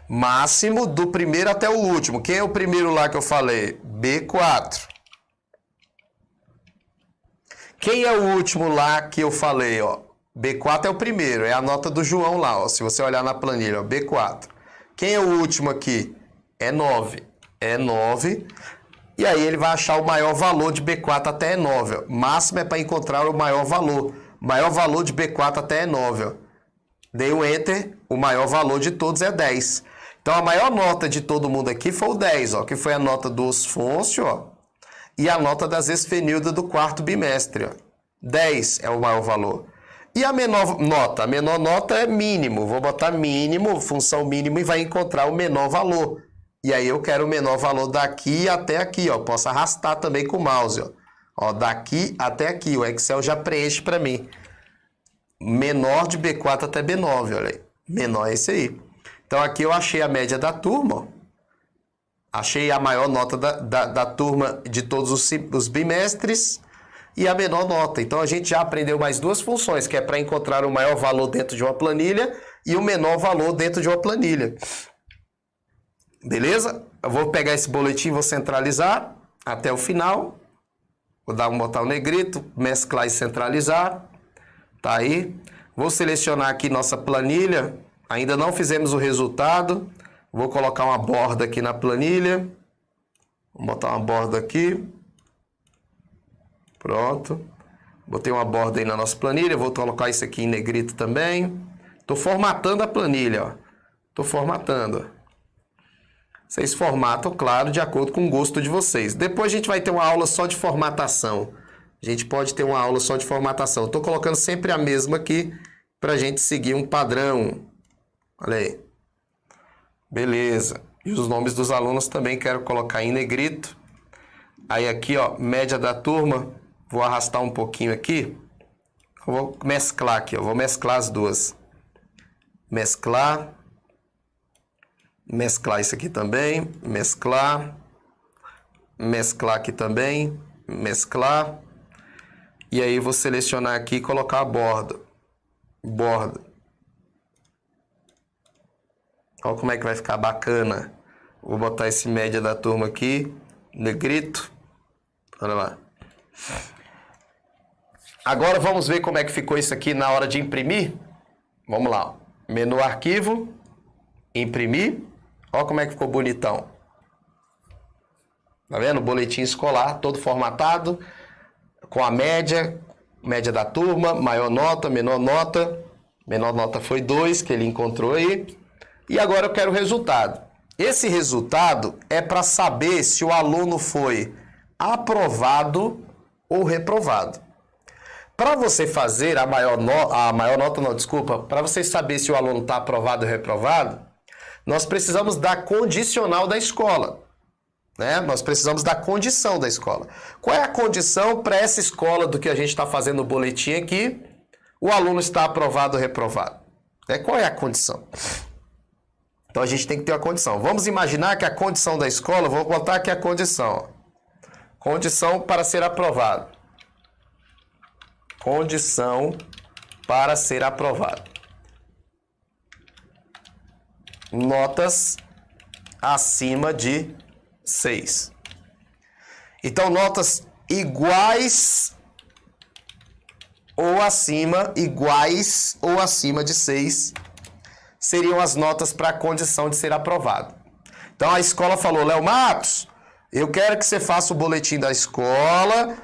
S1: Máximo do primeiro até o último. Quem é o primeiro lá que eu falei? B4. Quem é o último lá que eu falei, ó? B4 é o primeiro, é a nota do João lá, ó. Se você olhar na planilha, ó, B4. Quem é o último aqui? E9. E9. E aí ele vai achar o maior valor de B4 até E9, ó. Máximo é para encontrar o maior valor. Maior valor de B4 até E9, ó. Dei um Enter, o maior valor de todos é 10. Então, a maior nota de todo mundo aqui foi o 10, ó, que foi a nota do Osfôncio, ó, e a nota das Esfenilda do quarto bimestre, ó. 10 é o maior valor. E a menor nota? A menor nota é mínimo. Vou botar mínimo, função mínimo, e vai encontrar o menor valor. E aí eu quero o menor valor daqui até aqui, ó. Posso arrastar também com o mouse, ó. Ó, daqui até aqui, o Excel já preenche para mim. Menor de B4 até B9, olha aí. Menor é esse aí. Então aqui eu achei a média da turma, ó. Achei a maior nota da turma de todos os bimestres e a menor nota. Então a gente já aprendeu mais duas funções, que é para encontrar o maior valor dentro de uma planilha e o menor valor dentro de uma planilha. Beleza? Eu vou pegar esse boletim, vou centralizar até o final. Vou botar o negrito, mesclar e centralizar. Tá aí. Vou selecionar aqui nossa planilha. Ainda não fizemos o resultado. Vou colocar uma borda aqui na planilha. Vou botar uma borda aqui. Pronto. Botei uma borda aí na nossa planilha. Vou colocar isso aqui em negrito também. Estou formatando a planilha, ó. Estou formatando. Vocês formatam, claro, de acordo com o gosto de vocês. Depois a gente vai ter uma aula só de formatação. A gente pode ter uma aula só de formatação. Estou colocando sempre a mesma aqui para a gente seguir um padrão. Olha aí. Beleza. E os nomes dos alunos também quero colocar em negrito. Aí aqui, ó, média da turma. Vou arrastar um pouquinho aqui. Eu vou mesclar aqui, ó. Vou mesclar as duas. Mesclar. Mesclar isso aqui também. Mesclar. Mesclar aqui também. Mesclar. E aí vou selecionar aqui e colocar a borda. Borda. Olha como é que vai ficar bacana. Vou botar esse média da turma aqui. Negrito. Olha lá. Agora vamos ver como é que ficou isso aqui na hora de imprimir. Vamos lá. Menu arquivo. Imprimir. Olha como é que ficou bonitão. Tá vendo? Boletim escolar, todo formatado. Com a média. Média da turma. Maior nota, menor nota. Menor nota foi 2, que ele encontrou aí. E agora eu quero o resultado. Esse resultado é para saber se o aluno foi aprovado ou reprovado. Para você fazer a maior nota, não, desculpa, para você saber se o aluno está aprovado ou reprovado, nós precisamos da condicional da escola. Né? Nós precisamos da condição da escola. Qual é a condição para essa escola do que a gente está fazendo no boletim aqui? O aluno está aprovado ou reprovado. Qual é a condição? Então a gente tem que ter a condição. Vamos imaginar que a condição da escola, vou botar aqui a condição. Condição para ser aprovado. Condição para ser aprovado. Notas acima de 6. Então, notas iguais ou acima de 6 seriam as notas para a condição de ser aprovado. Então a escola falou, Léo Matos, eu quero que você faça o boletim da escola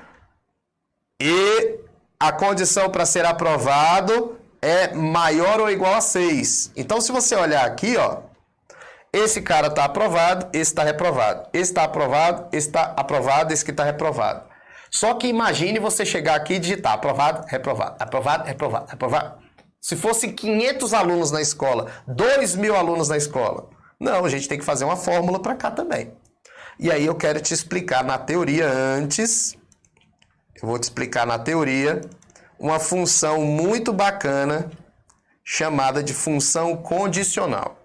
S1: e a condição para ser aprovado é maior ou igual a 6. Então se você olhar aqui, ó, esse cara está aprovado, esse está reprovado, esse está aprovado, esse está aprovado, esse que está reprovado. Só que imagine você chegar aqui e digitar aprovado, reprovado, aprovado, reprovado, reprovado. Se fosse 500 alunos na escola, 2.000 alunos na escola. Não, a gente tem que fazer uma fórmula para cá também. E aí eu quero te explicar na teoria antes, eu vou te explicar na teoria, uma função muito bacana chamada de função condicional.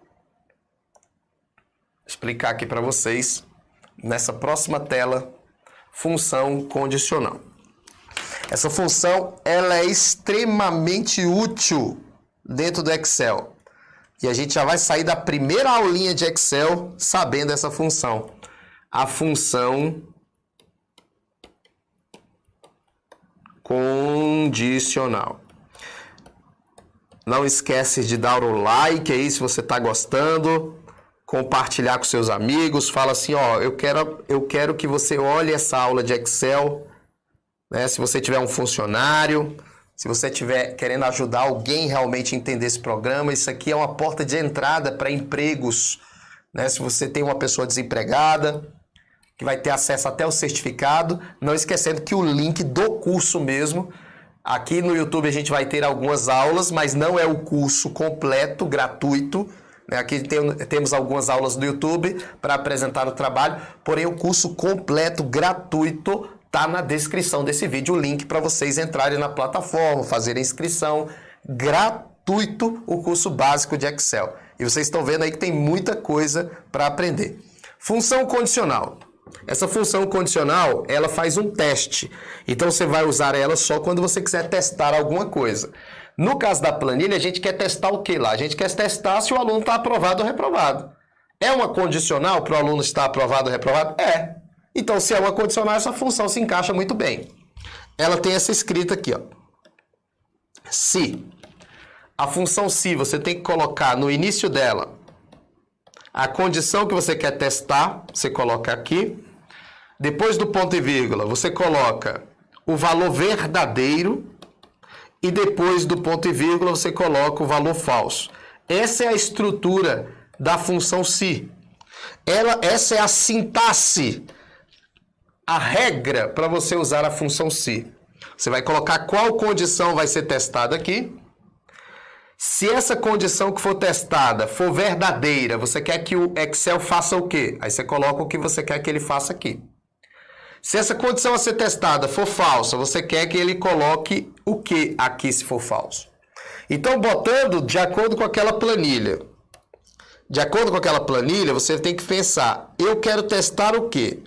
S1: Vou explicar aqui para vocês, nessa próxima tela, função condicional. Essa função ela é extremamente útil dentro do Excel. E a gente já vai sair da primeira aulinha de Excel sabendo essa função. A função condicional. Não esquece de dar o like aí se você está gostando. Compartilhar com seus amigos. Fala assim, ó, eu quero que você olhe essa aula de Excel. Né? Se você tiver um funcionário, se você estiver querendo ajudar alguém realmente a entender esse programa, isso aqui é uma porta de entrada para empregos. Né? Se você tem uma pessoa desempregada, que vai ter acesso até o certificado, não esquecendo que o link do curso mesmo, aqui no YouTube a gente vai ter algumas aulas, mas não é o curso completo, gratuito. Né? Aqui temos algumas aulas do YouTube para apresentar o trabalho, porém o curso completo, gratuito, tá na descrição desse vídeo, o link para vocês entrarem na plataforma, fazerem inscrição, gratuito o curso básico de Excel. E vocês estão vendo aí que tem muita coisa para aprender. Função condicional. Essa função condicional, ela faz um teste. Então você vai usar ela só quando você quiser testar alguma coisa. No caso da planilha, a gente quer testar o que lá? A gente quer testar se o aluno está aprovado ou reprovado. É uma condicional para o aluno estar aprovado ou reprovado? É. Então, se é uma condicional, essa função se encaixa muito bem. Ela tem essa escrita aqui, ó. Se. A função se, você tem que colocar no início dela a condição que você quer testar, você coloca aqui. Depois do ponto e vírgula, você coloca o valor verdadeiro e depois do ponto e vírgula, você coloca o valor falso. Essa é a estrutura da função se. Essa é a sintaxe, a regra para você usar a função se. Você vai colocar qual condição vai ser testada aqui. Se essa condição que for testada for verdadeira, você quer que o Excel faça o quê? Aí você coloca o que você quer que ele faça aqui. Se essa condição a ser testada for falsa, você quer que ele coloque o que aqui se for falso? Então, botando de acordo com aquela planilha. De acordo com aquela planilha, você tem que pensar, eu quero testar o quê?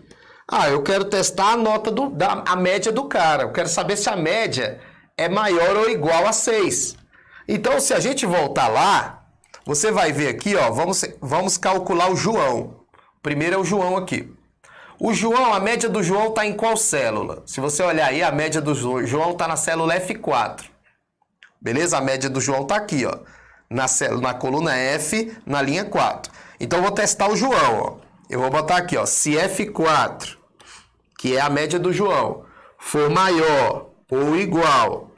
S1: Eu quero testar a nota a média do cara. Eu quero saber se a média é maior ou igual a 6. Então, se a gente voltar lá, você vai ver aqui, ó, vamos calcular o João. Primeiro é o João aqui. O João, a média do João está em qual célula? Se você olhar aí, a média do João está na célula F4. Beleza? A média do João está aqui, ó, na coluna F, na linha 4. Então, eu vou testar o João, ó. Eu vou botar aqui, ó, se F4, que é a média do João, for maior ou igual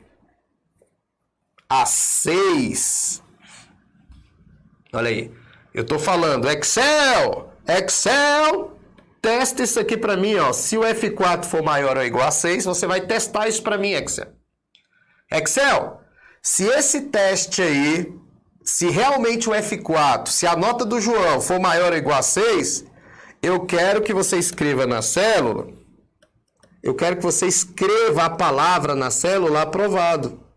S1: a 6. Olha aí. Eu estou falando, Excel, testa isso aqui para mim, ó. Se o F4 for maior ou igual a 6, você vai testar isso para mim, Excel. Excel, se esse teste aí, se realmente o F4, se a nota do João for maior ou igual a 6, eu quero que você escreva na célula, eu quero que você escreva a palavra na célula aprovado.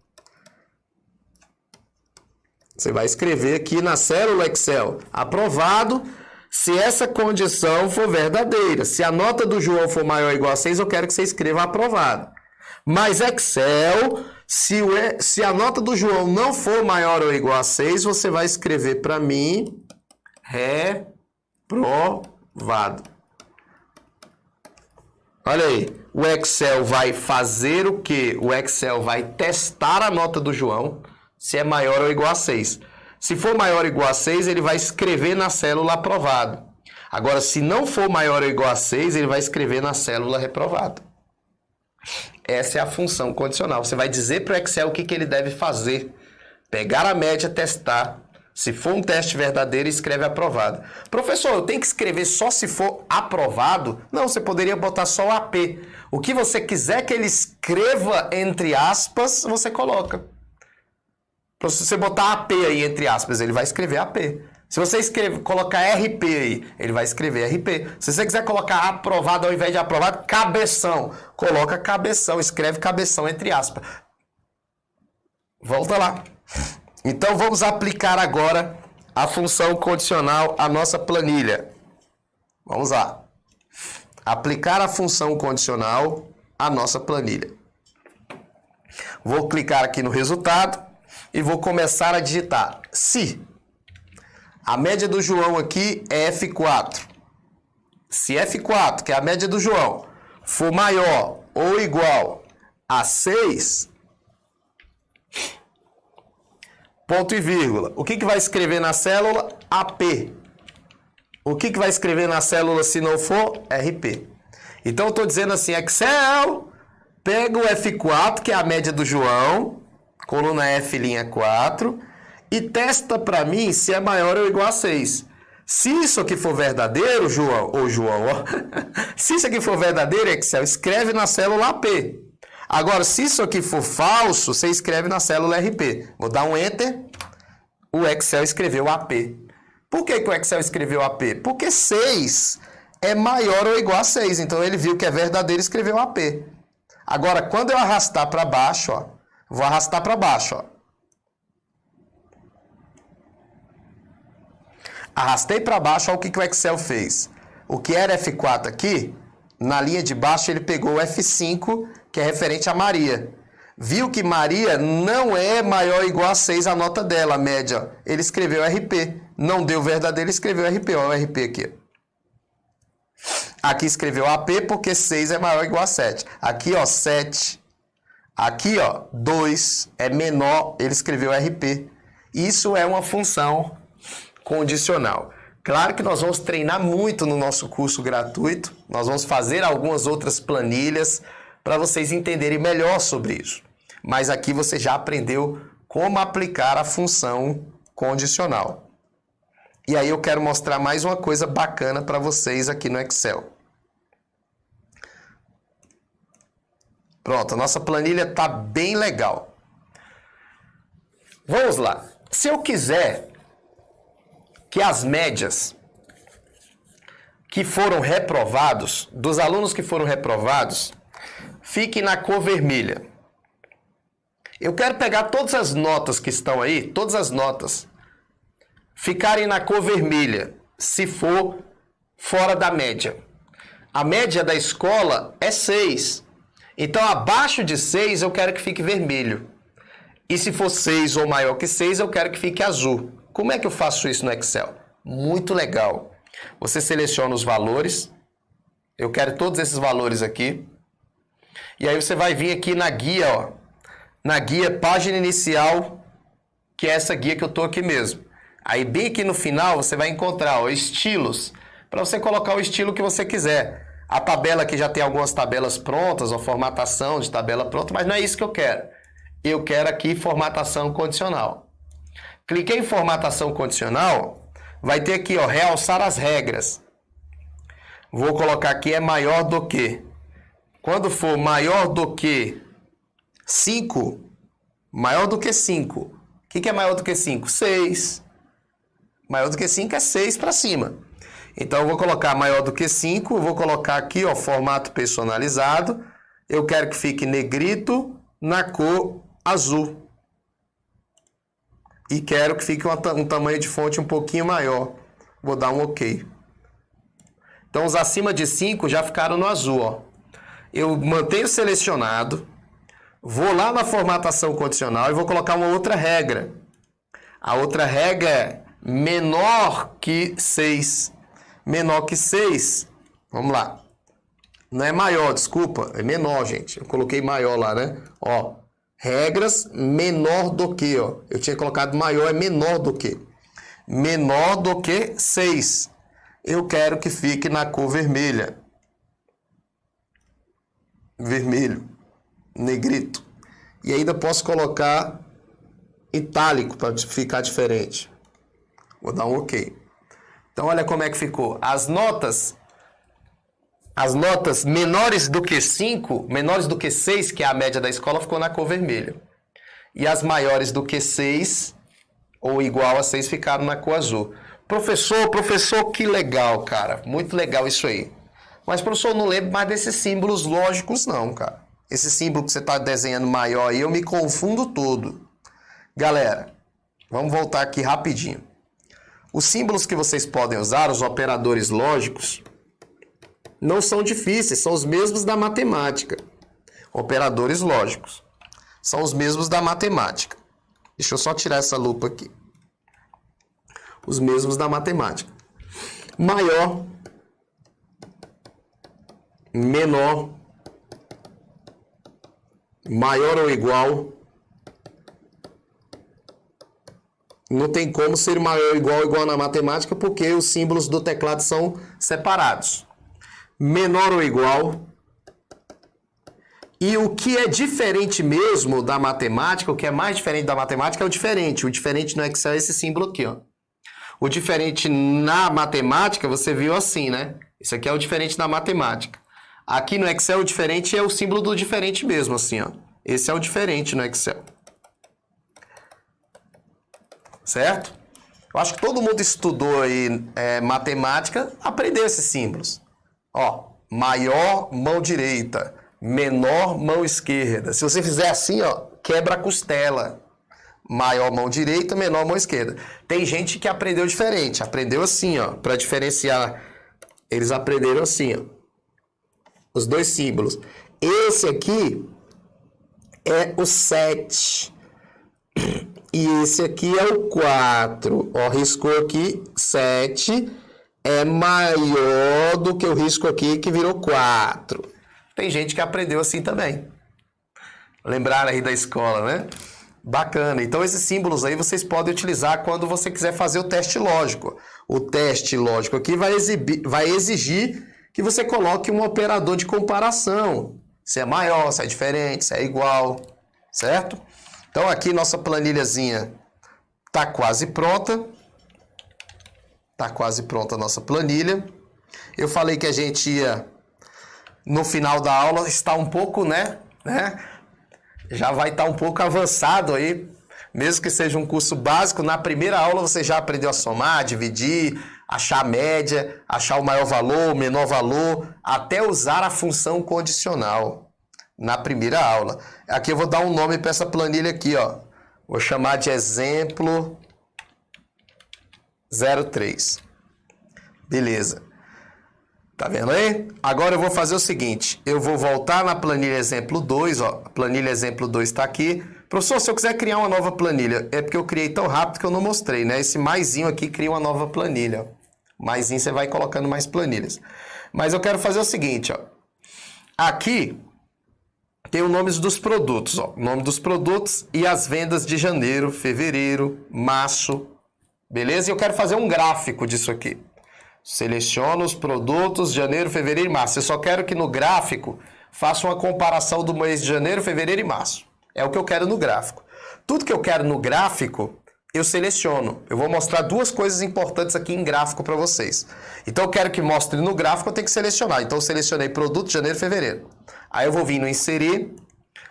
S1: Você vai escrever aqui na célula Excel, aprovado, se essa condição for verdadeira. Se a nota do João for maior ou igual a 6, eu quero que você escreva aprovado. Mas Excel, se a nota do João não for maior ou igual a 6, você vai escrever para mim, reprovado. Olha aí, o Excel vai fazer o quê? O Excel vai testar a nota do João, se é maior ou igual a 6. Se for maior ou igual a 6, ele vai escrever na célula aprovado. Agora, se não for maior ou igual a 6, ele vai escrever na célula reprovado. Essa é a função condicional. Você vai dizer para o Excel o que ele deve fazer. Pegar a média, testar. Se for um teste verdadeiro, escreve aprovado. Professor, eu tenho que escrever só se for aprovado? Não, você poderia botar só o AP. O que você quiser que ele escreva entre aspas, você coloca. Se você botar AP aí entre aspas, ele vai escrever AP. Se você colocar RP aí, ele vai escrever RP. Se você quiser colocar aprovado ao invés de aprovado, cabeção. Coloca cabeção, escreve cabeção entre aspas. Volta lá. Então vamos aplicar agora a função condicional à nossa planilha. Vamos lá. Aplicar a função condicional à nossa planilha. Vou clicar aqui no resultado e vou começar a digitar. Se a média do João aqui é F4. Se F4, que é a média do João, for maior ou igual a 6, ponto e vírgula. O que vai escrever na célula? AP. O que vai escrever na célula se não for? RP. Então eu estou dizendo assim, Excel, pega o F4, que é a média do João, coluna F, linha 4, e testa para mim se é maior ou igual a 6. Se isso aqui for verdadeiro, João, se isso aqui for verdadeiro, Excel, escreve na célula AP. Agora, se isso aqui for falso, você escreve na célula RP. Vou dar um Enter, o Excel escreveu AP. Por que o Excel escreveu AP? Porque 6 é maior ou igual a 6, então ele viu que é verdadeiro e escreveu AP. Agora, quando eu arrastar para baixo, ó, vou arrastar para baixo, ó. Arrastei para baixo, olha o que o Excel fez. O que era F4 aqui, na linha de baixo ele pegou o F5, que é referente a Maria. Viu que Maria não é maior ou igual a 6 a nota dela, a média. Ele escreveu RP. Não deu verdadeiro, ele escreveu RP. Olha o RP aqui. Aqui escreveu AP porque 6 é maior ou igual a 7. Aqui, ó, 7. Aqui, ó, 2 é menor, ele escreveu RP. Isso é uma função condicional. Claro que nós vamos treinar muito no nosso curso gratuito. Nós vamos fazer algumas outras planilhas para vocês entenderem melhor sobre isso. Mas aqui você já aprendeu como aplicar a função condicional. E aí eu quero mostrar mais uma coisa bacana para vocês aqui no Excel. Pronto, a nossa planilha está bem legal. Vamos lá. Se eu quiser que as médias que foram reprovados, dos alunos que foram reprovados, fiquem na cor vermelha. Eu quero pegar todas as notas que estão aí, todas as notas, ficarem na cor vermelha, se for fora da média. A média da escola é 6. Então, abaixo de 6, eu quero que fique vermelho. E se for 6 ou maior que 6, eu quero que fique azul. Como é que eu faço isso no Excel? Muito legal. Você seleciona os valores. Eu quero todos esses valores aqui. E aí você vai vir aqui na guia, ó. Na guia página inicial, que é essa guia que eu estou aqui mesmo. Aí bem aqui no final você vai encontrar, ó, estilos. Para você colocar o estilo que você quiser. A tabela aqui já tem algumas tabelas prontas, ou formatação de tabela pronta, mas não é isso que eu quero. Eu quero aqui formatação condicional. Cliquei em formatação condicional, vai ter aqui, ó, realçar as regras. Vou colocar aqui é maior do que. Quando for maior do que 5, maior do que 5. O que é maior do que 5? 6. Maior do que 5 é 6 para cima. Então eu vou colocar maior do que 5, eu vou colocar aqui, ó, formato personalizado. Eu quero que fique negrito na cor azul. E quero que fique um tamanho de fonte um pouquinho maior. Vou dar um OK. Então os acima de 5 já ficaram no azul, ó. Eu mantenho selecionado, vou lá na formatação condicional e vou colocar uma outra regra. A outra regra é menor que 6. Menor que 6. Vamos lá. Não é maior, desculpa. É menor, gente. Eu coloquei maior lá, né? Ó. Regras menor do que, ó. Eu tinha colocado maior, é menor do que. Menor do que 6. Eu quero que fique na cor vermelha. Vermelho. Negrito. E ainda posso colocar itálico para ficar diferente. Vou dar um OK. Então, olha como é que ficou. As notas menores do que 5, menores do que 6, que é a média da escola, ficou na cor vermelha. E as maiores do que 6, ou igual a 6, ficaram na cor azul. Professor, que legal, cara. Muito legal isso aí. Mas, professor, não lembro mais desses símbolos lógicos, não, cara. Esse símbolo que você está desenhando maior aí, eu me confundo todo. Galera, vamos voltar aqui rapidinho. Os símbolos que vocês podem usar, os operadores lógicos, não são difíceis, são os mesmos da matemática. Operadores lógicos. São os mesmos da matemática. Deixa eu só tirar essa lupa aqui. Os mesmos da matemática. Maior, menor, maior ou igual. Não tem como ser maior ou igual na matemática, porque os símbolos do teclado são separados. Menor ou igual. E o que é diferente mesmo da matemática, o que é mais diferente da matemática é o diferente. O diferente no Excel é esse símbolo aqui, ó. O diferente na matemática, você viu assim, né? Isso aqui é o diferente da matemática. Aqui no Excel, o diferente é o símbolo do diferente mesmo, assim, ó. Esse é o diferente no Excel. Certo? Eu acho que todo mundo estudou aí matemática, aprendeu esses símbolos. Ó, maior, mão direita. Menor, mão esquerda. Se você fizer assim, ó, quebra a costela. Maior, mão direita, menor, mão esquerda. Tem gente que aprendeu diferente. Aprendeu assim, ó, para diferenciar. Eles aprenderam assim, ó. Os dois símbolos. Esse aqui é o 7. E esse aqui é o 4. Ó, riscou aqui 7 é maior do que o risco aqui que virou 4. Tem gente que aprendeu assim também. Lembraram aí da escola, né? Bacana. Então, esses símbolos aí vocês podem utilizar quando você quiser fazer o teste lógico. O teste lógico aqui vai exigir que você coloque um operador de comparação. Se é maior, se é diferente, se é igual, certo? Então, aqui nossa planilhazinha está quase pronta. Está quase pronta a nossa planilha. Eu falei que a gente ia, no final da aula, estar um pouco, né? Já vai estar um pouco avançado aí. Mesmo que seja um curso básico, na primeira aula você já aprendeu a somar, dividir, achar a média, achar o maior valor, o menor valor, até usar a função condicional na primeira aula. Aqui eu vou dar um nome para essa planilha aqui, ó. Vou chamar de exemplo 03. Beleza. Tá vendo aí? Agora eu vou fazer o seguinte, eu vou voltar na planilha exemplo 2, ó. A planilha exemplo 2 está aqui. Professor, se eu quiser criar uma nova planilha, é porque eu criei tão rápido que eu não mostrei, né? Esse maisinho aqui cria uma nova planilha. Maisinho você vai colocando mais planilhas. Mas eu quero fazer o seguinte, ó. Aqui tem os nomes dos produtos, ó. O nome dos produtos e as vendas de janeiro, fevereiro, março. Beleza? E eu quero fazer um gráfico disso aqui. Seleciono os produtos, janeiro, fevereiro e março. Eu só quero que no gráfico faça uma comparação do mês de janeiro, fevereiro e março. É o que eu quero no gráfico. Tudo que eu quero no gráfico, eu seleciono. Eu vou mostrar duas coisas importantes aqui em gráfico para vocês. Então, eu quero que mostre no gráfico, eu tenho que selecionar. Então, eu selecionei produto, janeiro, fevereiro. Aí, eu vou vir no inserir.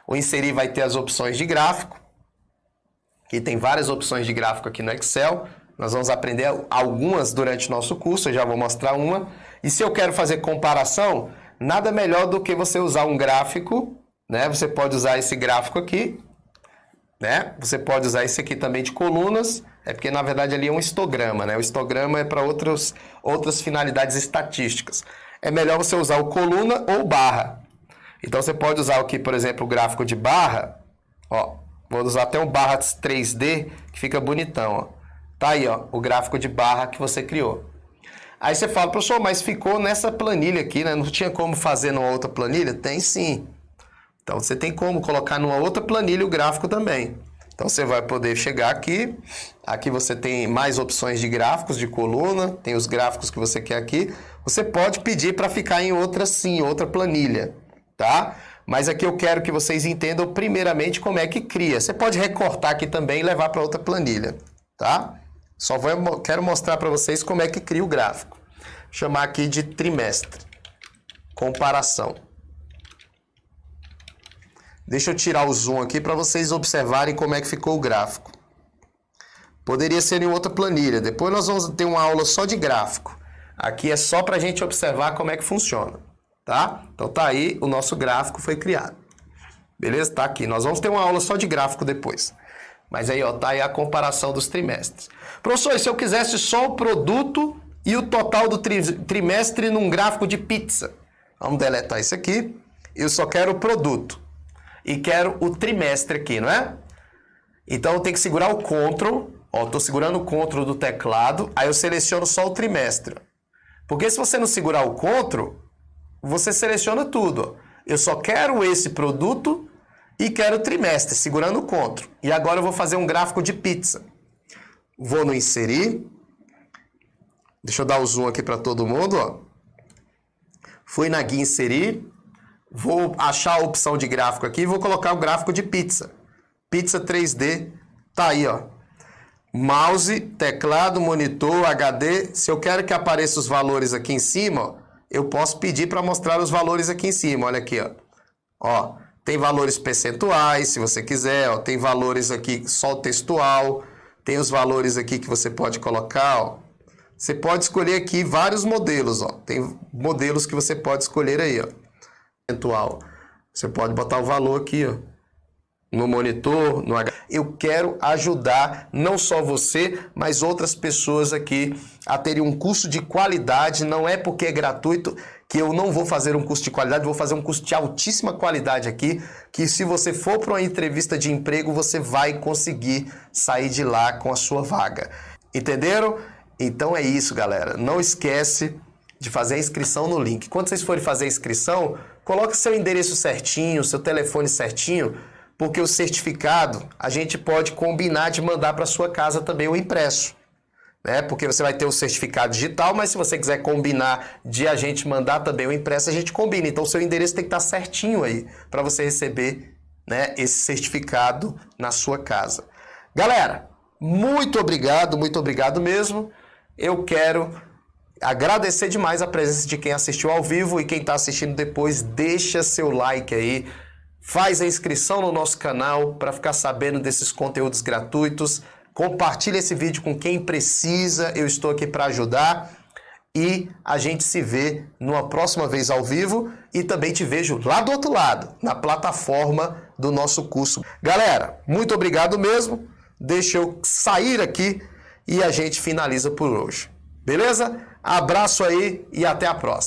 S1: O inserir vai ter as opções de gráfico. E tem várias opções de gráfico aqui no Excel. Nós vamos aprender algumas durante o nosso curso, eu já vou mostrar uma. E se eu quero fazer comparação, nada melhor do que você usar um gráfico, né? Você pode usar esse gráfico aqui, né? Você pode usar esse aqui também de colunas, é porque na verdade ali é um histograma, né? O histograma é para outras finalidades estatísticas. É melhor você usar o coluna ou barra. Então você pode usar aqui, por exemplo, o gráfico de barra, ó. Vou usar até um barra 3D, que fica bonitão, ó. Tá aí, ó, o gráfico de barra que você criou. Aí você fala, professor, mas ficou nessa planilha aqui, né? Não tinha como fazer numa outra planilha? Tem sim. Então você tem como colocar numa outra planilha o gráfico também. Então você vai poder chegar aqui, aqui você tem mais opções de gráficos, de coluna, tem os gráficos que você quer aqui. Você pode pedir para ficar em outra sim, outra planilha, tá? Mas aqui eu quero que vocês entendam primeiramente como é que cria. Você pode recortar aqui também e levar para outra planilha, tá? Quero mostrar para vocês como é que cria o gráfico. Vou chamar aqui de trimestre, comparação. Deixa eu tirar o zoom aqui para vocês observarem como é que ficou o gráfico. Poderia ser em outra planilha. Depois nós vamos ter uma aula só de gráfico. Aqui é só para a gente observar como é que funciona, tá? Então tá aí, o nosso gráfico foi criado. Beleza? Tá aqui. Nós vamos ter uma aula só de gráfico depois. Mas aí, ó, tá aí a comparação dos trimestres. Professor, e se eu quisesse só o produto e o total do trimestre num gráfico de pizza? Vamos deletar isso aqui. Eu só quero o produto. E quero o trimestre aqui, não é? Então eu tenho que segurar o Ctrl. Ó, tô segurando o Ctrl do teclado. Aí eu seleciono só o trimestre. Porque se você não segurar o Ctrl, você seleciona tudo. Ó. Eu só quero esse produto e quero o trimestre, segurando o Ctrl. E agora eu vou fazer um gráfico de pizza. Vou no inserir. Deixa eu dar o zoom aqui para todo mundo. Ó. Fui na guia inserir. Vou achar a opção de gráfico aqui e vou colocar o gráfico de pizza. Pizza 3D. Tá aí, ó. Mouse, teclado, monitor, HD. Se eu quero que apareça os valores aqui em cima, ó, eu posso pedir para mostrar os valores aqui em cima. Olha aqui, ó. Ó, tem valores percentuais, se você quiser. Ó, tem valores aqui só textual. Tem os valores aqui que você pode colocar, ó. Você pode escolher aqui vários modelos, ó. Tem modelos que você pode escolher aí, ó. Você pode botar o valor aqui, ó, no monitor, no HD. Eu quero ajudar não só você, mas outras pessoas aqui a terem um curso de qualidade. Não é porque é gratuito que eu não vou fazer um curso de qualidade, vou fazer um curso de altíssima qualidade aqui, que se você for para uma entrevista de emprego, você vai conseguir sair de lá com a sua vaga. Entenderam? Então é isso, galera. Não esquece de fazer a inscrição no link. Quando vocês forem fazer a inscrição, coloque seu endereço certinho, seu telefone certinho, porque o certificado a gente pode combinar de mandar para sua casa também o impresso, né? Porque você vai ter o certificado digital, mas se você quiser combinar de a gente mandar também o impresso, a gente combina. Então o seu endereço tem que estar certinho aí para você receber, né, esse certificado na sua casa. Galera, muito obrigado mesmo. Eu quero agradecer demais a presença de quem assistiu ao vivo e quem está assistindo depois. Deixa seu like aí, faz a inscrição no nosso canal para ficar sabendo desses conteúdos gratuitos. Compartilha esse vídeo com quem precisa, eu estou aqui para ajudar. E a gente se vê numa próxima vez ao vivo e também te vejo lá do outro lado, na plataforma do nosso curso. Galera, muito obrigado mesmo. Deixa eu sair aqui e a gente finaliza por hoje. Beleza? Abraço aí e até a próxima.